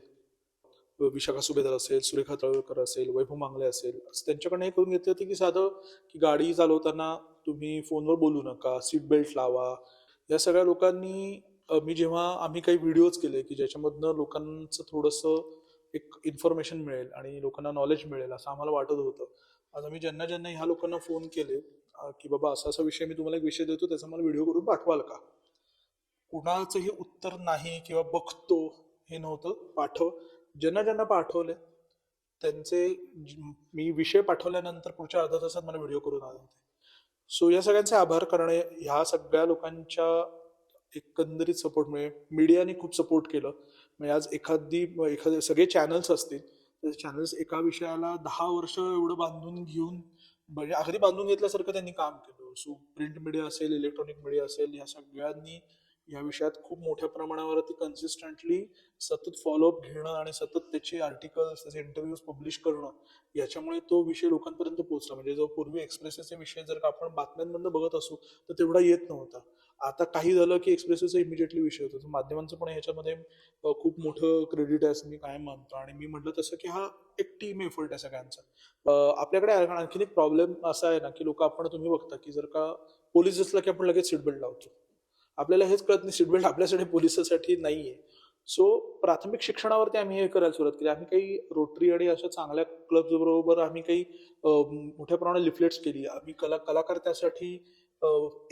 Speaker 2: विशाखा सुभेदार असेल, सुरेखा तळवळकर असेल, वैभव मांगले असेल, असं त्यांच्याकडनं हे करून घेतलं होतं की साधं की गाडी चालवताना तुम्ही फोनवर बोलू नका, सीट बेल्ट लावा. या सगळ्या लोकांनी मी जेव्हा आम्ही काही व्हिडिओज केले की ज्याच्यामधनं लोकांचं थोडंसं एक इन्फॉर्मेशन मिळेल आणि लोकांना नॉलेज मिळेल असं आम्हाला वाटत होतं. आज आम्ही ज्यांना ज्यांना ह्या लोकांना फोन केले की बाबा असा असा विषय, मी तुम्हाला एक विषय देतो, त्याचा मला व्हिडिओ करून पाठवाल का. कुणाचंही उत्तर नाही किंवा बघतो हे नव्हतं. ज्यांना ज्यांना पाठवले त्यांचे मी विषय पाठवल्यानंतर पुढच्या अर्ध्या तासात मला व्हिडिओ करून आले होते. सो या सगळ्यांचे आभार करणे. ह्या सगळ्या लोकांच्या एकंदरीत सपोर्टमुळे मीडियाने खूप सपोर्ट केलं. म्हणजे आज एखादे सगळे चॅनल्स असतील, तर चॅनल्स एका विषयाला 10 वर्ष एवढं बांधून घेऊन, म्हणजे अगदी बांधून घेतल्यासारखं त्यांनी काम केलं. सो प्रिंट मीडिया असेल, इलेक्ट्रॉनिक मीडिया असेल, ह्या सगळ्यांनी या विषयात खूप मोठ्या प्रमाणावरती कन्सिस्टंटली सतत फॉलोअप घेणं आणि सतत त्याचे आर्टिकल्स, त्याचे इंटरव्ह्यूज पब्लिश करणं, याच्यामुळे तो विषय लोकांपर्यंत पोहोचला. म्हणजे जो पूर्वी एक्सप्रेसेसचे विषय जर का आपण बातम्यांमधून बघत असू तर तेवढा येत नव्हता. आता काही झालं की एक्सप्रेसेसचा इमिजिएटली विषय होतो. तर माध्यमांचं पण ह्याच्यामध्ये खूप मोठं क्रेडिट आहे असं मी कायम मानतो. आणि मी म्हटलं तसं की हा एक टीम एफर्ट आहे सगळ्यांचा. आपल्याकडे आणखीन एक प्रॉब्लेम असा आहे ना की तुम्ही बघता की जर का पोलीस असला की आपण लगेच सीट बेल्ट लावतो. आपल्याला हेच कळत नाही सीट बेल्ट आपल्यासाठी पोलिसासाठी नाहीये. सो प्राथमिक शिक्षणावरती आम्ही हे करायला सुरुवात केली. आम्ही काही रोटरी आणि अशा चांगल्या क्लब्स बरोबर आम्ही काही मोठ्या प्रमाणात लिफलेट्स केली. आम्ही कलाकार त्यासाठी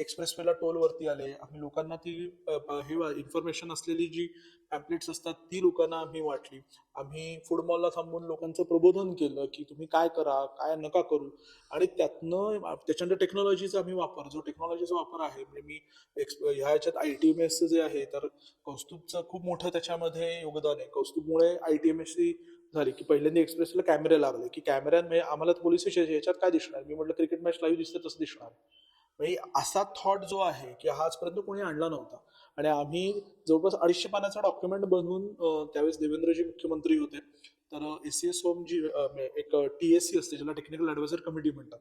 Speaker 2: एक्सप्रेसवेला टोलवरती आले. आम्ही लोकांना ती हे इन्फॉर्मेशन असलेली जी पॅम्पलेट्स असतात ती लोकांना आम्ही वाटली. आम्ही फूड मॉलला थांबून लोकांचं प्रबोधन केलं की तुम्ही काय करा, काय नका करू. आणि त्यातनं त्याच्यानंतर टेक्नॉलॉजीचा आम्ही वापर, जो टेक्नॉलॉजीचा वापर आहे, म्हणजे मी ह्या ह्याच्यात ITMS जे आहे, तर कौस्तुभचं खूप मोठं त्याच्यामध्ये योगदान आहे. कौस्तुभमुळे ITMS झाली की पहिल्यांदा एक्सप्रेसला कॅमेरे लागले, की कॅमेऱ्यांमध्ये आम्हाला पोलीस स्टेशन याच्यात काय दिसणार. मी म्हटलं क्रिकेट मॅच लाईव्ह दिसते तसं दिसणार. म्हणजे असा थॉट जो आहे की हा आजपर्यंत कोणी आणला नव्हता. आणि आम्ही जवळपास 250 पानाचा डॉक्युमेंट बनवून त्यावेळेस देवेंद्रजी मुख्यमंत्री होते. तर ACS होम जी एक TSC असते, ज्याला टेक्निकल ऍडवायझर कमिटी म्हणतात.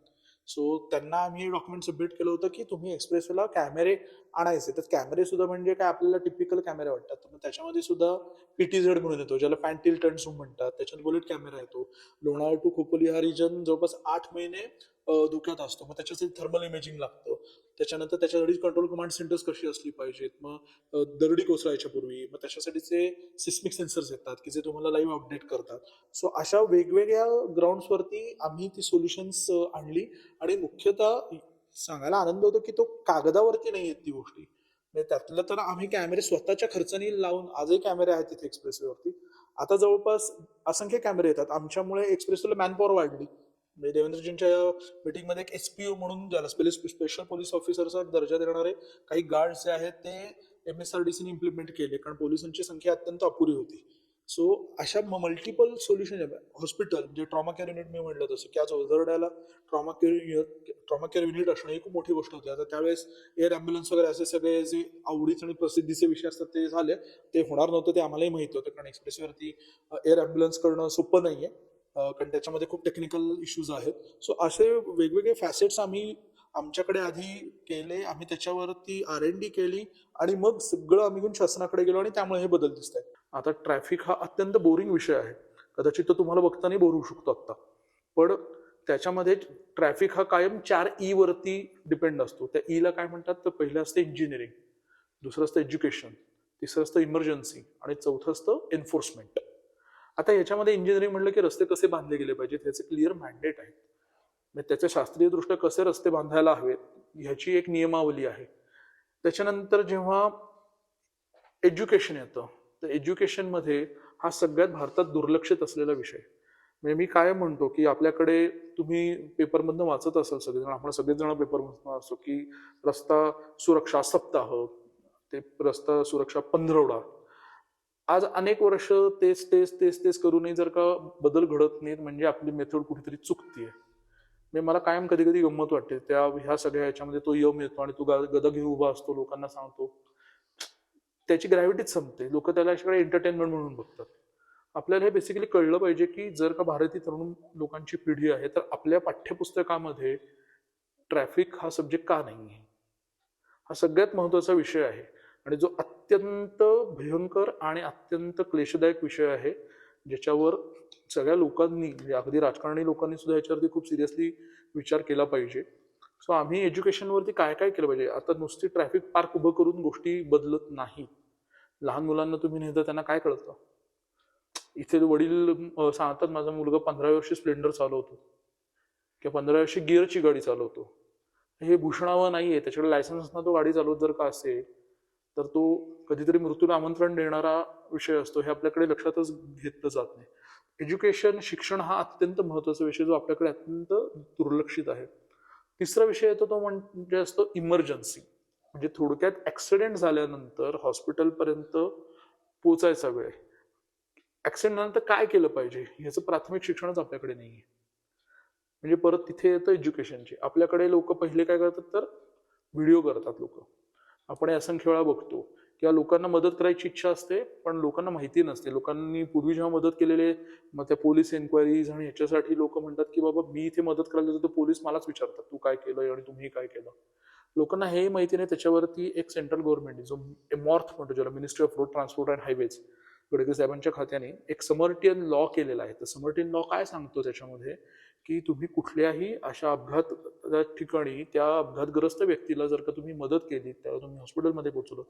Speaker 2: सो त्यांना आम्ही हे डॉक्युमेंट सबमिट केलं होतं की तुम्ही एक्सप्रेसवेला कॅमेरे आणायचे. तर कॅमेरे सुद्धा म्हणजे काय आपल्याला टिपिकल कॅमेरे वाटतात, तर मग त्याच्यामध्ये सुद्धा PTZ म्हणून येतो, ज्याला पॅन्टिल टर्न झूम म्हणतात. त्याच्यात बुलेट कॅमेरा येतो. लोणावळा टू खोपोली हा रिजन जवळपास 8 महिने धोक्यात असतो, मग त्याच्यासाठी थर्मल इमेजिंग लागतं. त्याच्यानंतर त्याच्यासाठी कंट्रोल कमांड सेंटर्स कशी असली पाहिजेत, मग दरडी कोसळायच्या पूर्वी मग त्याच्यासाठीचे सिस्मिक सेन्सर्स येतात की जे तुम्हाला लाईव्ह अपडेट करतात. सो अशा वेगवेगळ्या ग्राउंड्सवरती आम्ही ती सोल्युशन्स आणली. आणि मुख्यतः सांगायला आनंद होतो की तो कागदावरती नाही आहेत ती गोष्टी. म्हणजे त्यातलं तर आम्ही कॅमेरे स्वतःच्या खर्चाने लावून, आजही कॅमेरे आहेत तिथे एक्सप्रेसवेवरती. आता जवळपास असंख्य कॅमेरे येतात. आमच्यामुळे एक्सप्रेसवेला मॅनपॉवर वाढली. म्हणजे देवेंद्रजींच्या मीटिंगमध्ये एक एसपीओ म्हणून ज्याला स्पेशल पोलीस ऑफिसरचा दर्जा देणारे काही गार्ड्स जे आहेत ते MSRDCने इम्प्लिमेंट केले, कारण पोलिसांची संख्या अत्यंत अपुरी होती. सो अशा मल्टिपल सोल्युशन हॉस्पिटल जे ट्रॉमा केअर युनिट मी म्हटलं तसं की आज ओझरड्याला ट्रॉमा केअर युनिट असणं ही खूप मोठी गोष्ट होती. आता त्यावेळेस एअर ॲम्ब्युलन्स वगैरे असे सगळे जे आवडीचे आणि प्रसिद्धीचे विषय असतात ते झाले. ते होणार नव्हतं ते आम्हालाही माहिती होतं, कारण एक्सप्रेसवरती एअर ॲम्ब्युलन्स करणं सोपं नाहीये, कारण त्याच्यामध्ये खूप टेक्निकल इश्यूज आहेत. सो असे वेगवेगळे फॅसेट्स आम्ही आमच्याकडे आधी केले, आम्ही त्याच्यावरती R&D केली आणि मग सगळं आम्ही घेऊन शासनाकडे गेलो आणि त्यामुळे हे बदल दिसत आहेत. आता ट्रॅफिक हा अत्यंत बोरिंग विषय आहे, कदाचित तो तुम्हाला बघताना बोर होऊ शकतो आता, पण त्याच्यामध्ये ट्रॅफिक हा कायम 4E वरती डिपेंड असतो. त्या ईला काय म्हणतात तर पहिलं असतं इंजिनिअरिंग, दुसरं असतं एज्युकेशन, तिसरं असतं इमर्जन्सी आणि चौथं असतं एन्फोर्समेंट. आता याच्यामध्ये इंजिनिअरिंग म्हटलं की रस्ते कसे बांधले गेले पाहिजेत ह्याचे क्लिअर मॅन्डेट आहे. म्हणजे त्याच्या शास्त्रीय दृष्ट्या कसे रस्ते बांधायला हवेत ह्याची एक नियमावली आहे. त्याच्यानंतर जेव्हा एज्युकेशन येतं तर एज्युकेशनमध्ये हा सगळ्यात भारतात दुर्लक्षित असलेला विषय. म्हणजे मी काय म्हणतो की आपल्याकडे तुम्ही पेपरमधनं वाचत असाल सगळेजण, आपण सगळेजण पेपरमधनं असतो की रस्ता सुरक्षा सप्ताह, ते रस्ता सुरक्षा पंधरवडा. आज अनेक वर्ष तेच तेच तेच तेच करूनही जर का बदल घडत नाहीत म्हणजे आपली मेथड कुठेतरी चुकतीये. म्हणजे मला कायम कधी कधी गंमत वाटते त्या ह्या सगळ्या ह्याच्यामध्ये तो यम येतो आणि तो गदा घेऊन उभा असतो, लोकांना सांगतो, त्याची ग्रॅव्हिटीच संपते. लोक त्याला सगळे एंटरटेनमेंट म्हणून बघतात. आपल्याला हे बेसिकली कळलं पाहिजे की जर का भारतीय तरुण लोकांची पिढी आहे तर आपल्या पाठ्यपुस्तकामध्ये ट्रॅफिक हा सब्जेक्ट का नाही आहे, हा सगळ्यात महत्वाचा विषय आहे. आणि जो अत्यंत भयंकर आणि अत्यंत क्लेशदायक विषय आहे, ज्याच्यावर सगळ्या लोकांनी म्हणजे अगदी राजकारणी लोकांनी सुद्धा याच्यावरती खूप सिरियसली विचार केला पाहिजे. सो आम्ही एज्युकेशनवरती काय काय केलं पाहिजे. आता नुसती ट्रॅफिक पार्क उभं करून गोष्टी बदलत नाही. लहान मुलांना तुम्ही नेता त्यांना काय कळतं. इथे वडील सांगतात माझा मुलगा 15 वर्षी स्प्लेंडर चालवतो किंवा 15 वर्षी गिअरची गाडी चालवतो. हे भूषणावं नाहीये, त्याच्याकडे लायसन्स असणार तो गाडी चालवत जर का असेल तर तो कधीतरी मृत्यूला आमंत्रण देणारा विषय असतो. हे आपल्याकडे लक्षातच घेतलं जात नाही. एज्युकेशन शिक्षण हा अत्यंत महत्वाचा विषय जो आपल्याकडे अत्यंत दुर्लक्षित आहे. तिसरा विषय येतो तो म्हणजे असतो इमर्जन्सी. म्हणजे थोडक्यात ऍक्सिडेंट झाल्यानंतर हॉस्पिटलपर्यंत पोचायचा वेळ. ऍक्सिडेंट नंतर काय केलं पाहिजे याचं प्राथमिक शिक्षणच आपल्याकडे नाहीये. म्हणजे परत तिथे येतं एज्युकेशनची. आपल्याकडे लोक पहिले काय करतात तर व्हिडिओ करतात लोक. आपण हे असंख्य वेळा बघतो किंवा लोकांना मदत करायची इच्छा असते पण लोकांना माहिती नसते. लोकांनी पूर्वी जेव्हा मदत केलेले मग त्या पोलीस एन्क्वायरीज आणि याच्यासाठी लोक म्हणतात की बाबा मी इथे मदत करायला जातो तर पोलीस मलाच विचारतात तू काय केलं आणि तुम्ही काय केलं. लोकांना हे माहिती नाही. त्याच्यावरती एक सेंट्रल गव्हर्नमेंट जो मॉर्थ म्हणतो ज्याला ministry of road transport and highways Gadkari साहेबांच्या खात्याने एक समर्टियन लॉ केलेला आहे. तर समर्टियन लॉ काय सांगतो त्याच्यामध्ये की तुम्ही कुठल्याही अशा अपघात ठिकाणी त्या अपघातग्रस्त व्यक्तीला जर का तुम्ही मदत केली, त्याला तुम्ही हॉस्पिटलमध्ये पोहोचवलं,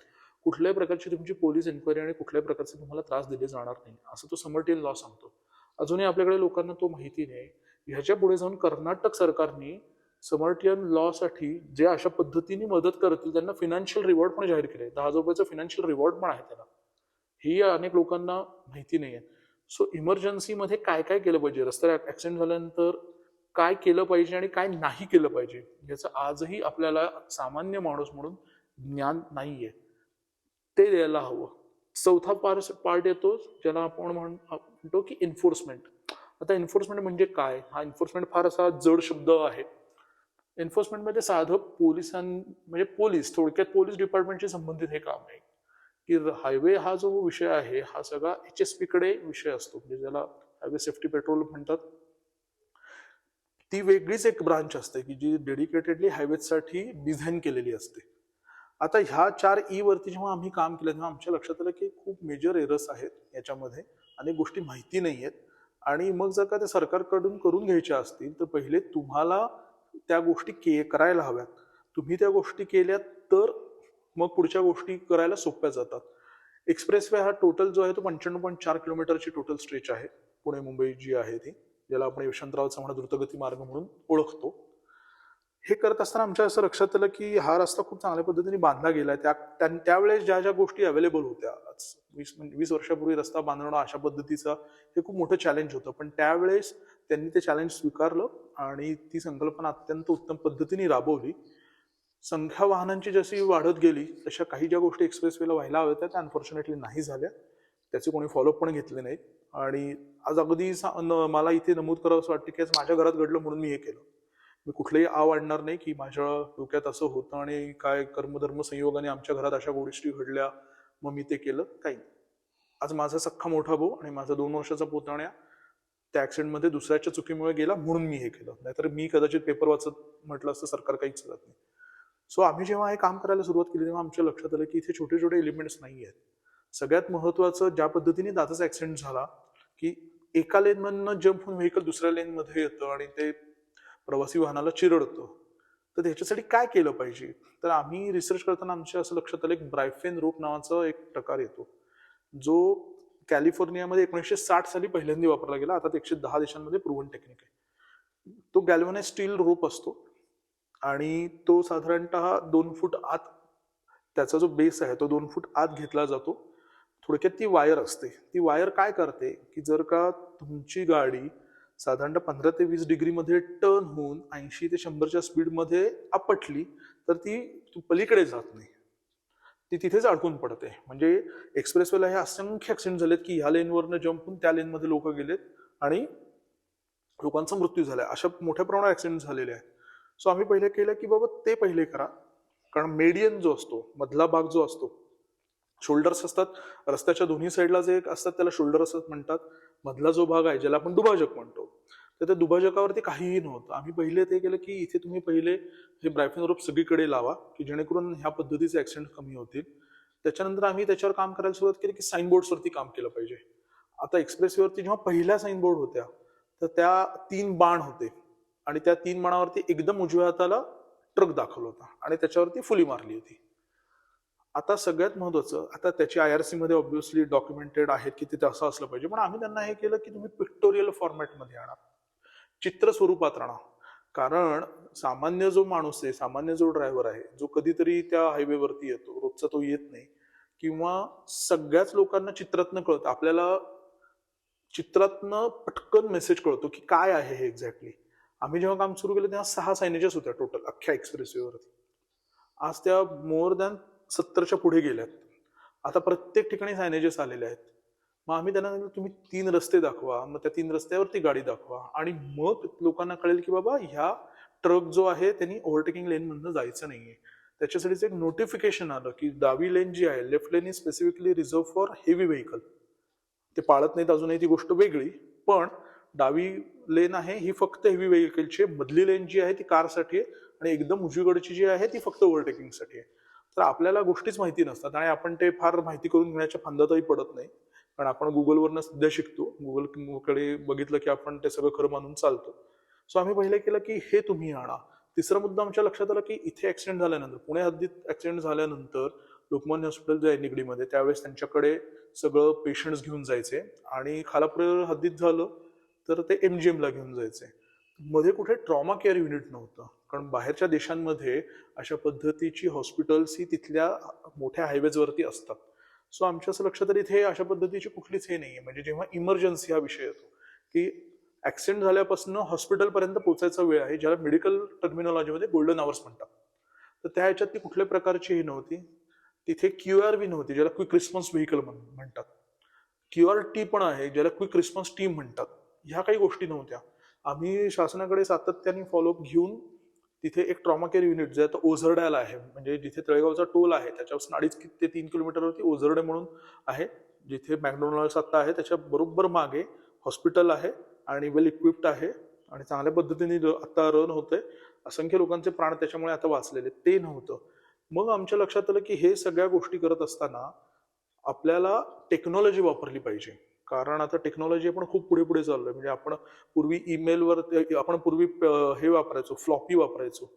Speaker 2: कुठल्याही प्रकारची तुमची पोलीस एन्क्वायरी आणि कुठल्याही प्रकारचे तुम्हाला त्रास दिले जाणार नाही असं तो समर्टियन लॉ सांगतो. अजूनही आपल्याकडे लोकांना तो माहिती नाही. ह्याच्या पुढे जाऊन कर्नाटक सरकारने समर्टियन लॉ साठी जे अशा पद्धतीने मदत करतील त्यांना फिनान्शियल रिवॉर्ड पण जाहीर केले. 10,000 रुपयाचं फिनान्शियल रिवॉर्ड पण आहे त्याला. ही अनेक लोकांना माहिती नाहीये. सो इमर्जन्सीमध्ये काय काय केलं पाहिजे, रस्त्यावर ऍक्सिडेंट झाल्यानंतर काय केलं पाहिजे आणि काय नाही केलं पाहिजे याचं आजही आपल्याला सामान्य माणूस म्हणून ज्ञान नाहीये. ते द्यायला हवं. चौथा पार्ट येतो ज्याला आपण म्हणतो की एन्फोर्समेंट. आता एन्फोर्समेंट म्हणजे काय, हा एन्फोर्समेंट फार असा जड शब्द आहे. एन्फोर्समेंट मध्ये साधं म्हणजे पोलीस, थोडक्यात पोलीस डिपार्टमेंटशी संबंधित हे काम आहे की हायवे हा जो विषय आहे हा सगळा HSP कडे विषय असतो, म्हणजे ज्याला हायवे सेफ्टी पेट्रोल म्हणतात. ती वेगळीच एक ब्रांच असते की जी डेडिकेटेडली हायवेसाठी डिझाईन केलेली असते. आता ह्या 4E वरती जेव्हा आम्ही काम केलं तेव्हा आमच्या लक्षात आलं की खूप मेजर एरर्स आहेत याच्यामध्ये, अनेक गोष्टी माहिती नाही आहेत. आणि मग जर का ते सरकारकडून करून घ्यायच्या असतील तर पहिले तुम्हाला त्या गोष्टी करायला हव्यात. तुम्ही त्या गोष्टी केल्यात तर मग पुढच्या गोष्टी करायला सोप्या जातात. एक्सप्रेसवे हा टोटल जो आहे तो 95.4 किलोमीटरची टोटल स्ट्रेच आहे, पुणे मुंबई जी आहे ती, ज्याला आपण यशवंतराव चव्हाण द्रुतगती मार्ग म्हणून ओळखतो. हे करत असताना आमच्या असं लक्षात आलं की हा रस्ता खूप चांगल्या पद्धतीने बांधला गेलाय. त्यावेळेस ज्या ज्या गोष्टी अवेलेबल होत्या, आज 20 वर्षापूर्वी रस्ता बांधणं अशा पद्धतीचा हे खूप मोठं चॅलेंज होतं, पण त्यावेळेस त्यांनी ते चॅलेंज स्वीकारलं आणि ती संकल्पना अत्यंत उत्तम पद्धतीने राबवली. संख्या वाहनांची जशी वाढत गेली तशा काही ज्या गोष्टी एक्सप्रेसवेला व्हायला हव्या त्या अनफॉर्च्युनेटली नाही झाल्या. त्याचे कोणी फॉलोअप पण घेतले नाहीत. आणि आज अगदी मला इथे नमूद करावं असं वाटतं की आज माझ्या घरात घडलं म्हणून मी हे केलं. मी कुठलंही आव आणणार नाही की माझ्या डोक्यात असं होतं आणि काय कर्मधर्म संयोगाने आमच्या घरात अशा गोष्टी घडल्या मग मी ते केलं, काही नाही. आज माझा सख्खा मोठा भाऊ आणि माझा 2 वर्षाचा पुतण्या त्या ऍक्सिडेंटमध्ये दुसऱ्याच्या चुकीमुळे गेला म्हणून मी हे केलं. नाहीतर मी कदाचित पेपर वाचत म्हटलं असतं सरकार काहीच करत नाही. सो आम्ही जेव्हा हे काम करायला सुरुवात केली तेव्हा आमच्या लक्षात आलं की इथे छोटे छोटे एलिमेंट्स नाही आहेत. सगळ्यात महत्वाचं ज्या पद्धतीने दादाचा ऍक्सिडेंट झाला की एका लेनमधनं जम्प होऊन व्हेकल दुसऱ्या लेनमध्ये येतं आणि ते प्रवासी वाहनाला चिरडतं, तर त्याच्यासाठी काय केलं पाहिजे. तर आम्ही रिसर्च करताना आमच्या असं लक्षात आलं एक ब्रायफेन रोप नावाचा एक प्रकार येतो, जो कॅलिफोर्नियामध्ये 1960 साली पहिल्यांदा वापरला गेला. आता ते 110 देशांमध्ये प्रूव्हन टेक्निक आहे. तो गॅल्वनाइज स्टील रोप असतो आणि तो साधारणतः 2 फूट आत, त्याचा जो बेस आहे तो 2 फूट आत घेतला जातो. थोडक्यात ती वायर असते. ती वायर काय करते की जर का तुमची गाडी साधारणतः 15 ते 20 डिग्रीमध्ये टर्न होऊन 80 ते 100च्या स्पीडमध्ये आपटली तर ती पलीकडे जात नाही, ती तिथेच अडकून पडते. म्हणजे एक्सप्रेसवेला हे असंख्य ऍक्सिडेंट झालेत की ह्या लेनवरनं जम्प होऊन त्या लेनमध्ये लोक गेलेत आणि लोकांचा मृत्यू झालाय. अशा मोठ्या प्रमाणात ऍक्सिडेंट झालेले आहेत. सो आम्ही पहिले केलं की बाबा ते पहिले करा, कारण मेडियन जो असतो, मधला भाग जो असतो, शोल्डर्स असतात रस्त्याच्या दोन्ही साईडला जे असतात त्याला शोल्डर असं म्हणतात. मधला जो भाग आहे ज्याला आपण दुभाजक म्हणतो, तर त्या दुभाजकावरती काहीही नव्हतं. आम्ही पहिले ते केलं की इथे तुम्ही पहिले हे ब्रायफेन रोप सगळीकडे लावा की जेणेकरून ह्या पद्धतीचे ऍक्सिडेंट कमी होतील. त्याच्यानंतर आम्ही त्याच्यावर काम करायला सुरुवात केली की साईनबोर्ड्सवरती काम केलं पाहिजे. आता एक्सप्रेसवेवरती जेव्हा पहिल्या साईनबोर्ड होत्या तर त्या 3 बाण होते आणि त्या 3 बाणावरती एकदम उजव्या हाताला ट्रक दाखवला होता आणि त्याच्यावरती फुली मारली होती. आता सगळ्यात महत्वाचं, आता त्याची IRC मध्ये ऑब्व्हियसली डॉक्युमेंटेड आहेत की तिथे असं असलं पाहिजे, पण आम्ही त्यांना हे केलं की तुम्ही पिक्टोरियल फॉर्मॅटमध्ये आणा, चित्र स्वरूपात राहणार. कारण सामान्य जो माणूस आहे, सामान्य जो ड्रायव्हर आहे, जो कधीतरी त्या हायवेवरती येतो, रोजचा तो येत नाही, किंवा सगळ्याच लोकांना चित्रातनं कळतं, आपल्याला चित्रातनं पटकन मेसेज कळतो की काय आहे हे एक्झॅक्टली. आम्ही जेव्हा काम सुरू केलं तेव्हा 6 सायनेजेस होत्या टोटल अख्ख्या एक्सप्रेसवेवरती. आज त्या मोर दॅन 70च्या पुढे गेल्यात. आता प्रत्येक ठिकाणी सायनेजेस आलेले आहेत. मग आम्ही त्यांना सांगितलं तुम्ही 3 रस्ते दाखवा, मग त्या 3 रस्त्यावरती गाडी दाखवा आणि मग लोकांना कळेल की बाबा ह्या ट्रक जो आहे त्यांनी ओव्हरटेकिंग लेन मधनं जायचं नाहीये. त्याच्यासाठीच एक नोटिफिकेशन आलं की डावी लेन जी आहे, left lane is specifically reserve for heavy vehicle. ते पाळत नाहीत अजूनही, ती गोष्ट वेगळी, पण डावी लेन आहे ही फक्त हेवी व्हेकलची आहे, मधली लेन जी आहे ती कारसाठी आहे आणि एकदम उजवीकडची जी आहे ती फक्त ओव्हरटेकिंगसाठी आहे. तर आपल्याला गोष्टीच माहिती नसतात आणि आपण ते फार माहिती करून घेण्याच्या फंदातही पडत नाही, कारण आपण गुगलवरनं सध्या शिकतो. गुगलकडे बघितलं की आपण ते सगळं खरं मानून चालतो. सो आम्ही पहिले केलं की हे तुम्ही आणा. तिसरा मुद्दा आमच्या लक्षात आला की इथे ऍक्सिडेंट झाल्यानंतर, पुणे हद्दीत ऍक्सिडेंट झाल्यानंतर लोकमान्य हॉस्पिटल जे आहे निगडीमध्ये, त्यावेळेस त्यांच्याकडे सगळं पेशंट्स घेऊन जायचे आणि खालापूर हद्दीत झालं तर ते MGM ला घेऊन जायचे. मध्ये कुठे ट्रॉमा केअर युनिट नव्हतं, कारण बाहेरच्या देशांमध्ये अशा पद्धतीची हॉस्पिटल्स ही तिथल्या मोठ्या हायवेजवरती असतात. सो आमच्या असं लक्षात आलं इथे अशा पद्धतीची कुठलीच हे नाहीये. म्हणजे जेव्हा इमर्जन्सी हा विषय येतो की ऍक्सिडेंट झाल्यापासून हॉस्पिटलपर्यंत पोहोचायचा वेळ आहे, ज्याला मेडिकल टर्मिनॉलॉजीमध्ये गोल्डन आवर्स म्हणतात, तर त्या ह्याच्यात ती कुठल्या प्रकारची ही नव्हती. तिथे QRV नव्हती, ज्याला क्विक रिस्पॉन्स व्हेकल म्हणतात. QRT पण आहे, ज्याला क्विक रिस्पॉन्स टीम म्हणतात. ह्या काही गोष्टी नव्हत्या. आम्ही शासनाकडे सातत्याने फॉलोअप घेऊन तिथे एक ट्रॉमा केअर युनिट जे आता ओझरड्याला आहे, म्हणजे जिथे तळेगावचा टोल आहे त्याच्यापासून 2.5 ते 3 किलोमीटरवरती ओझरडे म्हणून आहे, जिथे मॅकडोनल्ड्स आता आहे त्याच्या बरोबर मागे हॉस्पिटल आहे आणि वेल इक्विप्ड आहे आणि चांगल्या पद्धतीने आता रन होतंय. असंख्य लोकांचे प्राण त्याच्यामुळे आता वाचलेले. ते नव्हतं. मग आमच्या लक्षात आलं की हे सगळ्या गोष्टी करत असताना आपल्याला टेक्नॉलॉजी वापरली पाहिजे, कारण आता टेक्नॉलॉजी आपण खूप पुढे पुढे चाललोय. म्हणजे आपण पूर्वी हे वापरायचो, फ्लॉपी वापरायचो.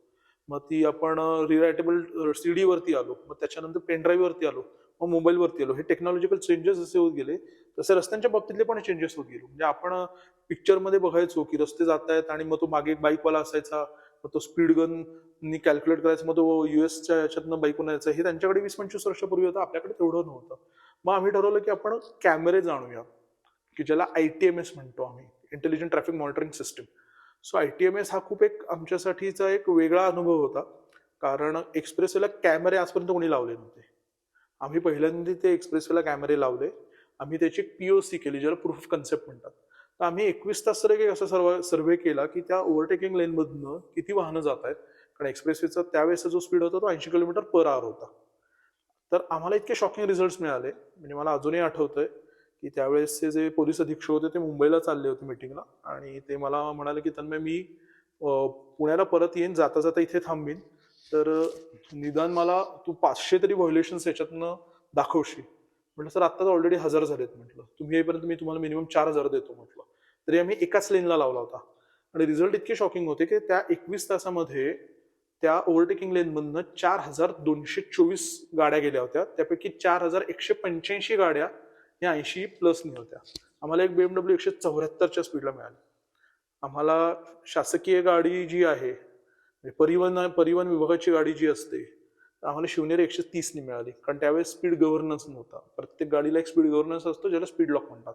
Speaker 2: मग ती आपण रिरायटेबल सीडी वरती आलो, मग त्याच्यानंतर पेनड्राईव्ह वरती आलो, मग मोबाईल वरती आलो. हे टेक्नॉलॉजिकल चेंजेस जसे होत गेले तसे रस्त्यांच्या बाबतीतले पण चेंजेस होत गेले. म्हणजे आपण पिक्चर मध्ये बघायचो की रस्ते जात आहेत आणि मग तो मागे एक बाईकवाला असायचा, मग तो स्पीड गन नी कॅल्क्युलेट करायचा, मग तो युएसच्या याच्यातनं बाईकून यायचा. हे त्यांच्याकडे 20-25 वर्षापूर्वी होतं, आपल्याकडे तेवढं नव्हतं. मग आम्ही ठरवलं की आपण कॅमेरे जाणूया, की ज्याला ITMS म्हणतो आम्ही, intelligent traffic monitoring system. So ITMS हा खूप एक आमच्यासाठीचा एक वेगळा अनुभव होता, कारण एक्सप्रेसवेला कॅमेरे आजपर्यंत कोणी लावले नव्हते. आम्ही पहिल्यांदा ते एक्सप्रेसवेला कॅमेरे लावले. आम्ही त्याची POC केली, ज्याला प्रूफ ऑफ कन्सेप्ट म्हणतात. तर आम्ही 21 तास एक असा सर्वे केला की त्या ओव्हरटेकिंग लेनमधनं किती वाहनं जात आहेत. कारण एक्सप्रेसवेचा त्यावेळेचा जो स्पीड होता तो 80 किलोमीटर पर आवर होता. तर आम्हाला इतके शॉकिंग रिझल्ट मिळाले. म्हणजे मला अजूनही आठवतंय की त्यावेळेसचे जे पोलीस अधीक्षक होते ते मुंबईला चालले होते मिटिंगला, आणि ते मला म्हणाले की तन्मय मी पुण्याला परत येईन, जाता जाता इथे थांबीन, तर निदान मला तू 500 तरी व्हायोलेशन्स याच्यातनं दाखवशील. म्हटलं सर आत्ताच ऑलरेडी 1000 झालेत. म्हटलं तुम्ही येईपर्यंत मी तुम्हाला मिनिमम 4000 देतो. म्हटलं तरी आम्ही एकाच लेनला लावला होता. आणि रिझल्ट इतके शॉकिंग होते की त्या 21 तासामध्ये त्या ओव्हरटेकिंग लेनमधनं 4224 गाड्या गेल्या होत्या. त्यापैकी 4185 गाड्या या 80+ होत्या. आम्हाला एक BMW 174च्या स्पीडला मिळाली. आम्हाला शासकीय गाडी जी आहे, म्हणजे परिवहन विभागाची गाडी जी असते, आम्हाला शिवनेरी 130 मिळाली. कारण त्यावेळेस स्पीड गव्हर्नन्स नव्हता. प्रत्येक गाडीला एक स्पीड गव्हर्नन्स असतो, ज्याला स्पीड लॉक म्हणतात,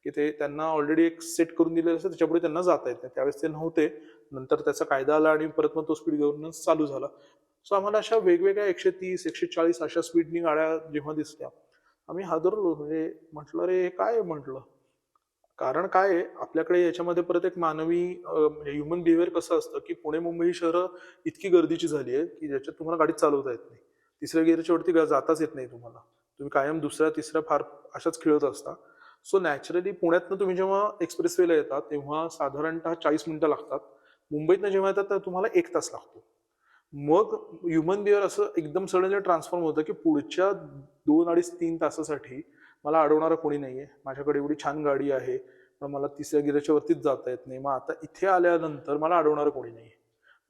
Speaker 2: की ते त्यांना ऑलरेडी एक सेट करून दिलेलं असतं, त्याच्यापुढे त्यांना जाता येत नाही. त्यावेळेस ते नव्हते. नंतर त्याचा कायदा आला आणि परत मग तो स्पीड गव्हर्नन्स चालू झाला. सो आम्हाला अशा वेगवेगळ्या 130, 140 अशा स्पीडनी गाड्या जेव्हा दिसल्या, आम्ही हादरलो. म्हणजे म्हटलं रे हे काय आहे म्हटलं. कारण काय आहे, आपल्याकडे याच्यामध्ये परत एक मानवी म्हणजे ह्युमन बिहेवियर कसं असतं की पुणे मुंबई शहरं इतकी गर्दीची झाली आहे की ज्याच्यात तुम्हाला गाडी चालवता येत नाही. तिसऱ्या गिअरच्या वरती जाताच येत नाही तुम्हाला. तुम्ही कायम दुसऱ्या तिसऱ्या फार अशाच खेळत असता. सो नॅचरली पुण्यातनं तुम्ही जेव्हा एक्सप्रेसवेला येतात तेव्हा साधारणतः 40 मिनिटं लागतात. मुंबईतनं जेव्हा येतात तर तुम्हाला 1 तास लागतो. मग ह्युमन बिहेवियर असं एकदम सडनली ट्रान्सफॉर्म होतं की पुढच्या 2, 2.5, 3 तासासाठी मला अडवणारं कोणी नाहीये. माझ्याकडे एवढी छान गाडी आहे, पण मला तिसऱ्या गिराच्या वरतीच जाता येत नाही. मग आता इथे आल्यानंतर मला अडवणारं कोणी नाहीये.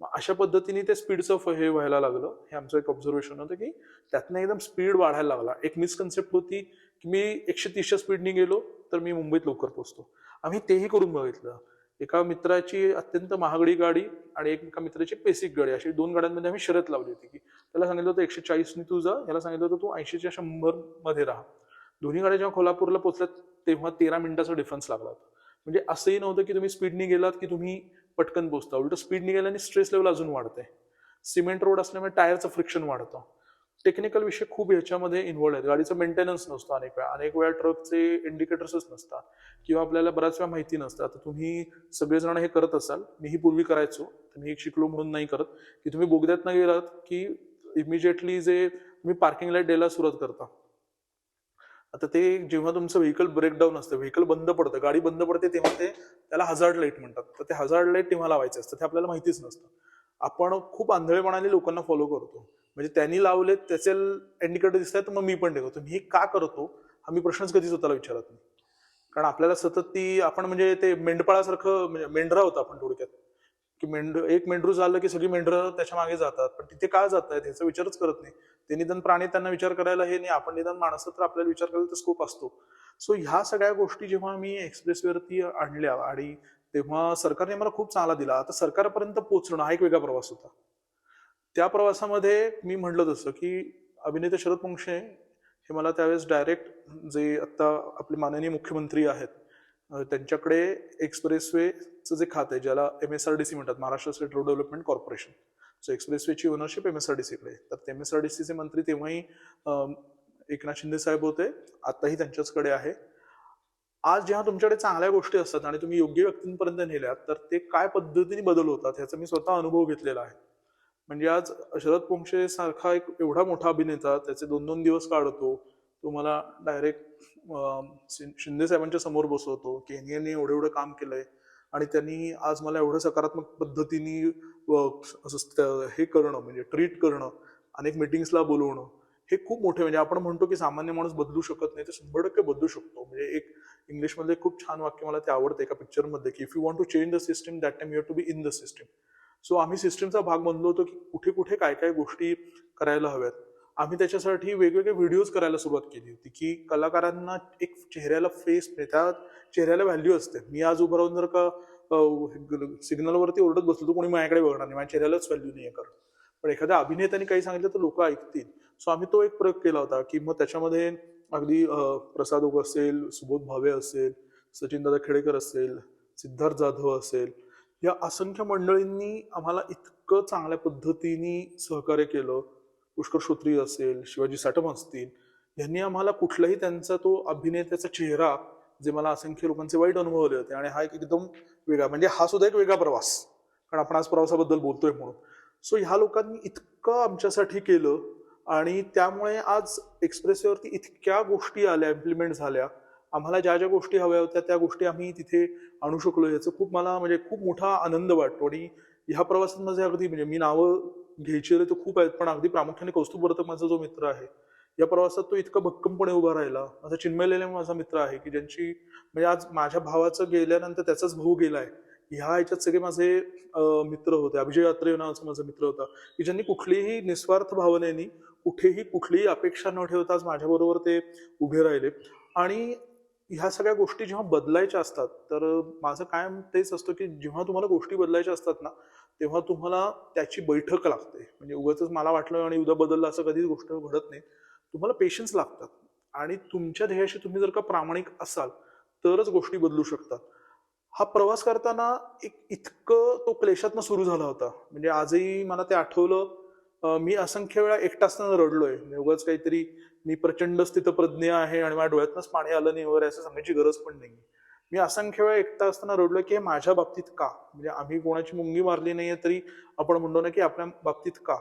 Speaker 2: मग अशा पद्धतीने ते स्पीडचं हे व्हायला लागलं. हे आमचं एक ऑब्झर्वेशन होतं की त्यातनं एकदम स्पीड वाढायला लागला. एक मिसकन्सेप्ट होती की मी 130च्या स्पीडने गेलो तर मी मुंबईत लवकर पोहोचतो. आम्ही तेही करून बघितलं. एका मित्राची अत्यंत महागडी गाडी आणि एका मित्राची बेसिक गाडी, अशी 2 गाड्यांमध्ये आम्ही शर्यत लावली होती की त्याला सांगितलं होतं 140 तू जा, याला सांगितलं होतं तू 80च्या 100 मध्ये राहा. दोन्ही गाड्या जेव्हा कोल्हापूरला पोहोचल्यात तेव्हा 13 मिनिटाचा डिफरन्स लागला होता. म्हणजे असंही नव्हतं की तुम्ही स्पीडनी गेलात की तुम्ही पटकन पोहोचता. उलट स्पीडनी गेल्याने स्ट्रेस लेवल अजून वाढते. सिमेंट रोड असल्यामुळे टायरचं फ्रिक्शन वाढतं. टेक्निकल विषय खूप ह्याच्यामध्ये इन्व्हॉल्व आहेत. गाडीचा मेंटेनन्स नसतो अनेक वेळा ट्रकचे इंडिकेटर्सच नसतात किंवा आपल्याला बऱ्याच वेळा माहिती नसतं. आता तुम्ही सगळेजण हे करत असाल, मीही पूर्वी करायचो, तर मी एक शिकलो म्हणून नाही करत, की तुम्ही बोगद्यात गेलात की इमिजिएटली जे तुम्ही पार्किंग लाईट द्यायला सुरुवात करता. आता ते जेव्हा तुमचं व्हेकल ब्रेकडाऊन असतं, व्हेकल बंद पडतं, गाडी बंद पडते, तेव्हा त्याला हजार्ड लाईट म्हणतात. तर ते हजार्ड लाईट तेव्हा लावायचे असतं, ते आपल्याला माहितीच नसतं. आपण खूप आंधळेपणाने लोकांना फॉलो करतो. म्हणजे त्यांनी लावले त्याचे इंडिकेटर दिसतात तर मग मी पण ठेवतो. मी हे का करतो हा मी प्रश्नच कधी स्वतःला विचारत नाही. कारण आपल्याला सतत आपण म्हणजे ते मेंढपाळासारखं, म्हणजे मेंढरा होता आपण थोडक्यात, की एक मेंढरू झालं की सगळी मेंढरं त्याच्या मागे जातात. पण तिथे का जात आहेत ह्याचा विचारच करत नाही. ते निदान प्राणी त्यांना विचार करायला हे नाही, आपण निदान माणसं तर आपल्याला विचार करायला तर स्कोप असतो. सो ह्या सगळ्या गोष्टी जेव्हा मी एक्सप्रेसवेवरती आणल्या आणि तेव्हा सरकारने मला खूप चांगला दिला. आता सरकारपर्यंत पोहोचणं हा एक वेगळा प्रवास होता. त्या प्रवासामध्ये मी म्हटलं तसं की अभिनेते शरद पोंक्षे हे मला त्यावेळेस डायरेक्ट, जे आता आपले माननीय मुख्यमंत्री आहेत, त्यांच्याकडे एक्सप्रेसवेचं जे खातं आहे, ज्याला MSRDC म्हणतात, Maharashtra state road development corporation. So एक्सप्रेसवेची ओनरशिप MSRDCकडे. तर MSRDCचे मंत्री तेव्हाही एकनाथ शिंदे साहेब होते, आताही त्यांच्याचकडे आहे. आज जेव्हा तुमच्याकडे चांगल्या गोष्टी असतात आणि तुम्ही योग्य व्यक्तींपर्यंत नेल्यात, तर ते काय पद्धतीने बदल होतात ह्याचा मी स्वतः अनुभव घेतलेला आहे. म्हणजे आज शरद पोंक्षे सारखा एक एवढा मोठा अभिनेता त्याचे 2-2 दिवस काढतो, तो मला डायरेक्ट शिंदे साहेबांच्या समोर बसवतो की यांनी एवढं एवढं काम केलंय आणि त्यांनी आज मला एवढं सकारात्मक पद्धतीने हे करणं, म्हणजे ट्रीट करणं, अनेक मिटिंग्सला बोलवणं, हे खूप मोठे. म्हणजे आपण म्हणतो की सामान्य माणूस बदलू शकत नाही, तर 100% बदलू शकतो. म्हणजे एक इंग्लिशमध्ये खूप छान वाक्य मला ते आवडतं एका पिक्चरमध्ये, की if you want to change the system that time you have to be in the system. So आम्ही सिस्टमचा भाग बनलो होतो की कुठे कुठे काय काय गोष्टी करायला हव्यात. आम्ही त्याच्यासाठी वेगवेगळे व्हिडिओज करायला सुरुवात केली होती, की कलाकारांना एक चेहऱ्याला फेस, त्या चेहऱ्याला व्हॅल्यू असते. मी आज उभं राहून जर का सिग्नलवरती ओरडत बसलो तर कोणी माझ्याकडे बघणार नाही, माझ्या चेहऱ्यालाच व्हॅल्यू नाही आहे. कारण पण एखाद्या अभिनेत्याने काही सांगितलं तर लोक ऐकतील. सो आम्ही तो एक प्रयोग केला होता, की मग त्याच्यामध्ये अगदी प्रसाद ओक असेल, सुबोध भावे असेल, सचिन दादा खेडेकर असेल, सिद्धार्थ जाधव असेल, या असंख्य मंडळींनी आम्हाला इतकं चांगल्या पद्धतीने सहकार्य केलं. पुष्कर श्रोत्री असेल, शिवाजी साटम असतील, यांनी आम्हाला कुठलाही त्यांचा तो अभिनेत्याचा चेहरा, जे मला असंख्य लोकांचे वाईट अनुभव आले होते, आणि हा एक एकदम वेगळा, म्हणजे हा सुद्धा एक वेगळा प्रवास, कारण आपण आज प्रवासाबद्दल बोलतोय म्हणून. सो ह्या लोकांनी इतकं आमच्यासाठी केलं, आणि त्यामुळे आज एक्सप्रेसवरती इतक्या गोष्टी आल्या, इम्प्लिमेंट झाल्या. आम्हाला ज्या ज्या गोष्टी हव्या होत्या त्या गोष्टी आम्ही तिथे आणू शकलो, याचं खूप मला म्हणजे खूप मोठा आनंद वाटतो. आणि ह्या प्रवासात माझे अगदी, म्हणजे मी नावं घ्यायची तर खूप आहेत, पण अगदी प्रामुख्याने कौस्तुभ वर्तक माझा जो मित्र आहे, या प्रवासात तो इतका भक्कमपणे उभा राहिला. माझा चिन्मय लेले माझा मित्र आहे, की ज्यांची, म्हणजे आज माझ्या भावाचं गेल्यानंतर त्याचाच भाऊ गेलाय, ह्या ह्याच्यात सगळे माझे मित्र होते. अभिजय यात्रे नावाचा माझा मित्र होता, की ज्यांनी कुठलीही निस्वार्थ भावनेनी, कुठेही कुठलीही अपेक्षा न ठेवता आज माझ्याबरोबर ते उभे राहिले. आणि ह्या सगळ्या गोष्टी जेव्हा बदलायच्या असतात, तर माझं कायम तेच असतं, की जेव्हा तुम्हाला गोष्टी बदलायच्या असतात ना, तेव्हा तुम्हाला त्याची बैठक लागते. म्हणजे उगाच मला वाटलं आणि उद्या बदललं असं कधीच गोष्ट घडत नाही. तुम्हाला पेशन्स लागतात, आणि तुमच्या ध्येयाशी तुम्ही जर का प्रामाणिक असाल तरच गोष्टी बदलू शकतात. हा प्रवास करताना एक इतकं तो क्लेशातनं सुरू झाला होता, म्हणजे आजही मला ते आठवलं. मी असंख्य वेळा एकटा असताना रडलोय. म्हणजे उगाच काहीतरी मी प्रचंड स्थितप्रज्ञ आहे आणि माझ्या डोळ्यातनंच पाणी आलं नाही वगैरे असं सांगायची गरज पण नाही. मी असंख्य वेळा एकटा असताना रडलोय, की हे माझ्या बाबतीत का, म्हणजे आम्ही कोणाची मुंगी मारली नाहीये तरी आपण म्हणतो ना, की आपल्या बाबतीत का.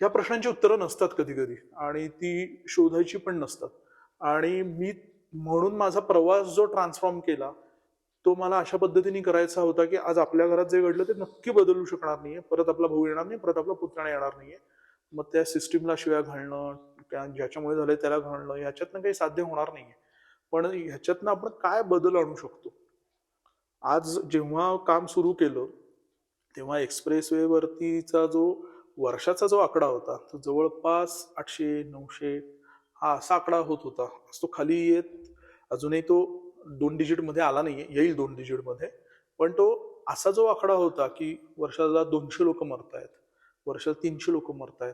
Speaker 2: या प्रश्नांची उत्तरं नसतात कधी कधी, आणि ती शोधायची पण नसतात. आणि मी, म्हणून माझा प्रवास जो ट्रान्सफॉर्म केला, तो मला अशा पद्धतीने करायचा होता, की आज आपल्या घरात जे घडलं ते नक्की बदलू शकणार नाहीये. परत आपला भाऊ येणार नाही, परत आपला पुतणा येणार नाहीये. मग त्या सिस्टीमला शिव्या घालणं, ज्याच्यामुळे झालंय त्याला घालणं, ह्याच्यातनं काही साध्य होणार नाहीये. पण ह्याच्यातनं आपण काय बदल आणू शकतो. आज जेव्हा काम सुरू केलं, तेव्हा एक्सप्रेस वे वरतीचा जो वर्षाचा जो आकडा होता, तो जवळपास 800-900 हा असा आकडा होत होता. आज तो खाली येत, अजूनही तो 2 डिजिट मध्ये आला नाहीये, येईल 2 डिजिट मध्ये. पण तो असा जो आकडा होता, की वर्षाला 200 लोक मरतायत, वर्षाला 300 लोक मरतायत,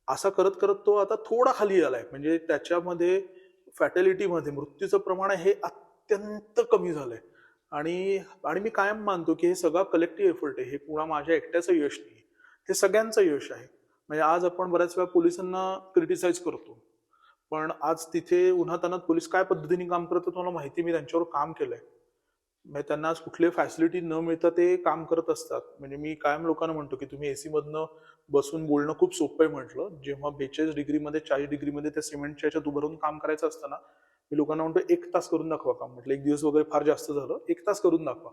Speaker 2: असा करत करत तो आता थोडा खाली आलाय. म्हणजे त्याच्यामध्ये फॅटॅलिटीमध्ये मृत्यूचं प्रमाण आहे हे अत्यंत कमी झालंय. आणि आणि मी कायम मानतो, की हे सगळा कलेक्टिव्ह एफर्ट आहे. हे पुन्हा माझ्या एकट्याचं यश नाही, हे सगळ्यांचं यश आहे. म्हणजे आज आपण बऱ्याच वेळा पोलिसांना क्रिटिसाइज करतो, पण आज तिथे उन्हातान्हात पोलीस काय पद्धतीने काम करतात तुम्हाला माहिती. मी त्यांच्यावर काम केलंय. म्हणजे त्यांना आज कुठली फॅसिलिटी न मिळता ते काम करत असतात. म्हणजे मी कायम लोकांना म्हणतो, की तुम्ही एसी मधनं बसून बोलणं खूप सोपं आहे म्हटलं. जेव्हा 42 डिग्रीमध्ये 40 डिग्रीमध्ये त्या सिमेंटच्या याच्यात उभं राहून काम करायचं असतं ना, मी लोकांना म्हणतो 1 तास करून दाखवा काम. म्हटलं 1 दिवस वगैरे फार जास्त झालं, 1 तास करून दाखवा.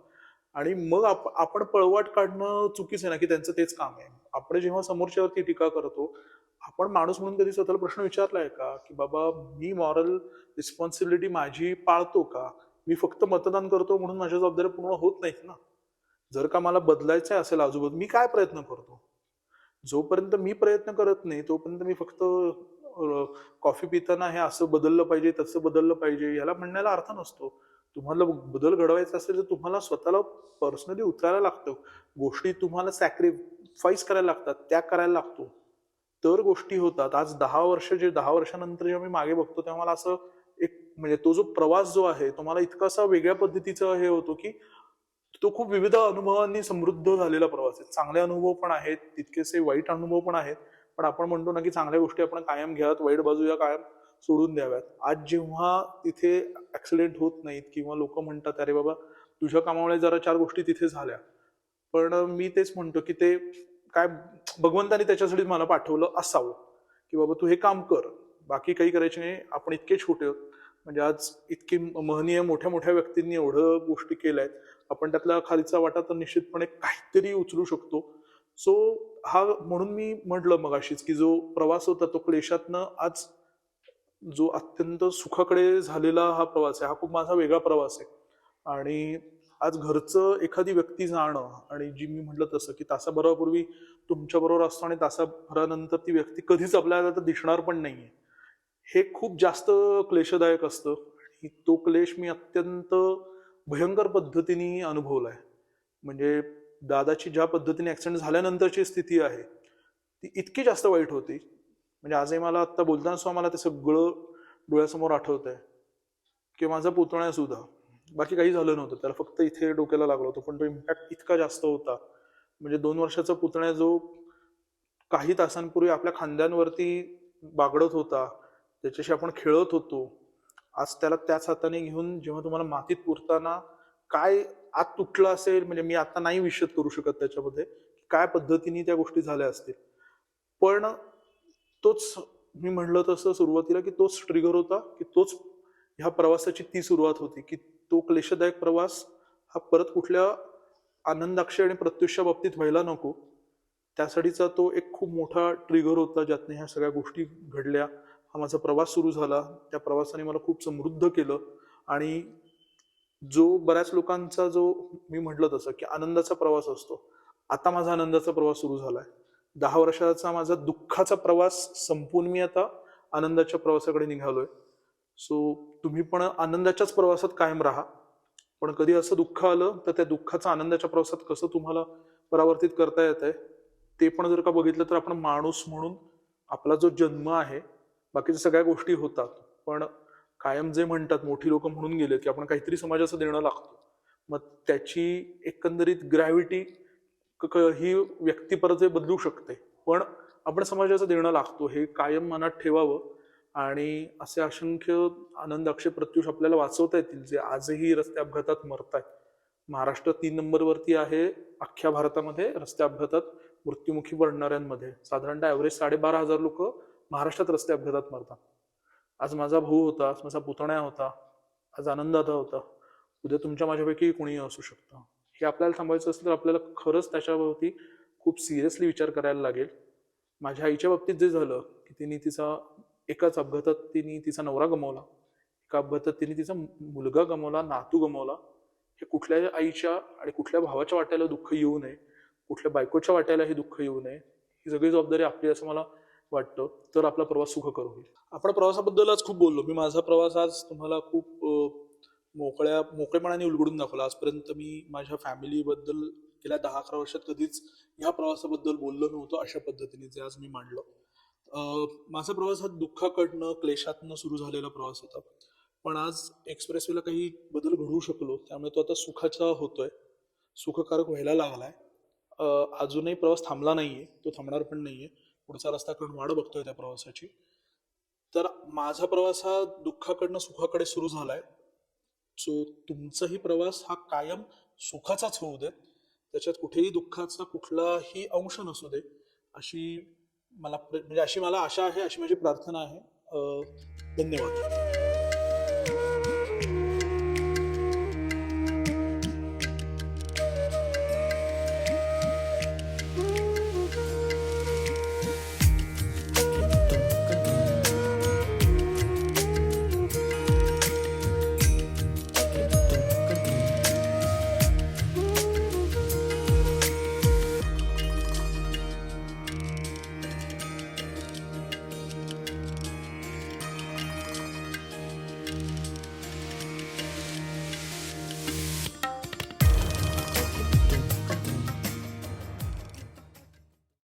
Speaker 2: आणि मग आपण पळवाट काढणं चुकीचं आहे ना, की त्यांचं तेच काम आहे. आपण जेव्हा समोरच्यावरती टीका करतो, आपण माणूस म्हणून कधी स्वतःला प्रश्न विचारलाय का, की बाबा मी मॉरल रिस्पॉन्सिबिलिटी माझी पाळतो का. मी फक्त मतदान करतो म्हणून माझ्या जबाबदाऱ्या पूर्ण होत नाहीत ना. जर का मला बदलायचं असेल आजूबाजू, मी काय प्रयत्न करतो. जोपर्यंत मी प्रयत्न करत नाही तोपर्यंत मी फक्त कॉफी पिताना हे असं बदललं पाहिजे, तसं बदललं पाहिजे, याला म्हणण्याला अर्थ नसतो. तुम्हाला बदल घडवायचा असेल तर तुम्हाला स्वतःला पर्सनली उतरायला लागतं. गोष्टी तुम्हाला सॅक्रिफाईस करायला लागतात, त्याग करायला लागतो, तर गोष्टी होतात. आज 10 वर्षानंतर जेव्हा मी मागे बघतो तेव्हा मला असं एक, म्हणजे तो जो प्रवास जो आहे तो मला इतका असा वेगळ्या पद्धतीचा हे होतो, की तो खूप विविध अनुभवांनी समृद्ध झालेला प्रवास आहे. चांगले अनुभव पण आहेत, तितकेसे वाईट अनुभव पण आहेत. पण आपण म्हणतो ना, की चांगल्या गोष्टी आपण कायम घ्याव्यात, वाईट बाजू या कायम सोडून द्याव्यात. आज जेव्हा तिथे ऍक्सिडेंट होत नाहीत, किंवा लोक म्हणतात अरे बाबा तुझ्या कामामुळे जरा 4 गोष्टी तिथे झाल्या, पण मी तेच म्हणतो, की ते काय भगवंतानी त्याच्यासाठी मला पाठवलं असावं, की बाबा तू हे काम कर, बाकी काही करायचे नाही. आपण इतके छोटे आहोत. म्हणजे आज इतकी महनीय मोठ्या मोठ्या व्यक्तींनी एवढं गोष्टी केल्या आहेत, आपण त्यातला खालीचा वाटा तर निश्चितपणे काहीतरी उचलू शकतो. सो हा, म्हणून मी म्हटलं मगाशीच, की जो प्रवास होता तो क्लेशातनं आज जो अत्यंत सुखाकडे झालेला हा प्रवास आहे. हा खूप माझा वेगळा प्रवास आहे. आणि आज घरचं एखादी व्यक्ती जाणं आणि जी मी म्हटलं तसं की तासाभरापूर्वी तुमच्याबरोबर असतो आणि तासाभरानंतर ती व्यक्ती कधीच आपल्याला आता दिसणार पण नाहीये, हे खूप जास्त क्लेशदायक असतं. आणि तो क्लेश मी अत्यंत भयंकर पद्धतीने अनुभवलाय. म्हणजे दादाची ज्या पद्धतीने ऍक्सिडेंट झाल्यानंतरची स्थिती आहे ती इतकी जास्त वाईट होती. म्हणजे आजही मला आता बोलताना सुद्धा मला ते सगळं डोळ्यासमोर आठवत आहे की माझा पुतण्या सुद्धा, बाकी काही झालं नव्हतं, त्याला फक्त इथे डोक्याला लागलं होतं, पण तो इम्पॅक्ट इतका जास्त होता. म्हणजे 2 वर्षाचा पुतण्या जो काही तासांपूर्वी आपल्या खांद्यांवरती बागडत होता, त्याच्याशी आपण खेळत होतो, आज त्याला त्याच हाताने घेऊन जेव्हा तुम्हाला मातीत पुरताना काय आत तुटलं असेल, म्हणजे मी आता नाही विशद करू शकत त्याच्यामध्ये काय पद्धतीने त्या गोष्टी झाल्या असतील. पण तोच, मी म्हणलं तसं सुरुवातीला की तोच ट्रिगर होता, की तोच ह्या प्रवासाची ती सुरुवात होती की तो क्लेशदायक प्रवास हा परत कुठल्या आनंदाक्षी आणि प्रत्युषच्या बाबतीत व्हायला नको. त्यासाठीचा तो एक खूप मोठा ट्रिगर होता, ज्यातने ह्या सगळ्या गोष्टी घडल्या. हा माझा प्रवास सुरू झाला. त्या प्रवासाने मला खूप समृद्ध केलं. आणि जो बऱ्याच लोकांचा जो मी म्हटलं तसं की आनंदाचा प्रवास असतो, आता माझा आनंदाचा प्रवास सुरू झालाय. 10 वर्षाचा माझा दुःखाचा प्रवास संपून मी आता आनंदाच्या प्रवासाकडे निघालोय. सो तुम्ही पण आनंदाच्याच प्रवासात कायम राहा. पण कधी असं दुःख आलं तर त्या दुःखाचा आनंदाच्या प्रवासात कसं तुम्हाला परावर्तित करता येत आहे ते पण जर का बघितलं तर आपण माणूस म्हणून आपला जो जन्म आहे, बाकीच्या सगळ्या गोष्टी होतात, पण कायम जे म्हणतात मोठी लोक म्हणून गेले की आपण काहीतरी समाजाचं देणं लागतो. मग त्याची एकंदरीत ग्रॅव्हिटी ही व्यक्ती परत बदलू शकते, पण आपण समाजाचं देणं लागतो हे कायम मनात ठेवावं. आणि असे असंख्य आनंद अक्षय प्रत्युष आपल्याला वाचवता येतील जे आजही रस्ते अपघातात मरतायत. महाराष्ट्र 3 नंबरवरती आहे अख्ख्या भारतामध्ये रस्ते अपघातात मृत्युमुखी पडणाऱ्यांमध्ये. साधारणतः ऍव्हरेज 12,500 लोक महाराष्ट्रात रस्ते अपघातात मरतात. आज माझा भाऊ होता, आज माझा पुतण्या होता, आज आनंदाचा होता, उद्या तुमच्या माझ्यापैकी कोणीही असू शकतं. हे आपल्याला थांबायचं असेल तर आपल्याला खरंच त्याच्याभोवती खूप सिरियसली विचार करायला लागेल. माझ्या आईच्या बाबतीत जे झालं की तिने तिचा एकाच अपघातात तिने तिचा नवरा गमावला, एका अपघातात तिने तिचा मुलगा गमावला, नातू गमावला. हे कुठल्या आईच्या आणि कुठल्या भावाच्या वाट्याला दुःख येऊ नये, कुठल्या बायकोच्या वाट्याला हे दुःख येऊ नये, ही सगळी जबाबदारी आपली असं मला वाटतं. तर आपला प्रवास सुखकर होईल. आपण प्रवासाबद्दल आज खूप बोललो. मी माझा प्रवास आज तुम्हाला खूप मोकळेपणाने उलगडून दाखवला. आजपर्यंत मी माझ्या फॅमिलीबद्दल गेल्या 10-11 वर्षात कधीच या प्रवासाबद्दल बोललो नव्हतो अशा पद्धतीने जे आज मी मांडलं. माझा प्रवास हा दुःखाकडनं क्लेशातनं सुरू झालेला प्रवास होता, पण आज एक्सप्रेसवेला काही बदल घडवू शकलो, त्यामुळे तो आता सुखाचा होतोय, सुखकारक व्हायला लागलाय. अजूनही प्रवास थांबला नाहीये, तो थांबणार पण नाहीये. पुढचा रस्ता कडून वाढ बघतोय त्या प्रवासाची. तर माझा प्रवास हा दुःखाकडनं सुखाकडे सुरू झालाय. सो तुमचाही प्रवास हा कायम सुखाचाच होऊ देत, त्याच्यात कुठेही दुःखाचा कुठलाही अंश नसू दे, अशी म्हणजे अशी मला आशा आहे, अशी माझी प्रार्थना आहे. धन्यवाद.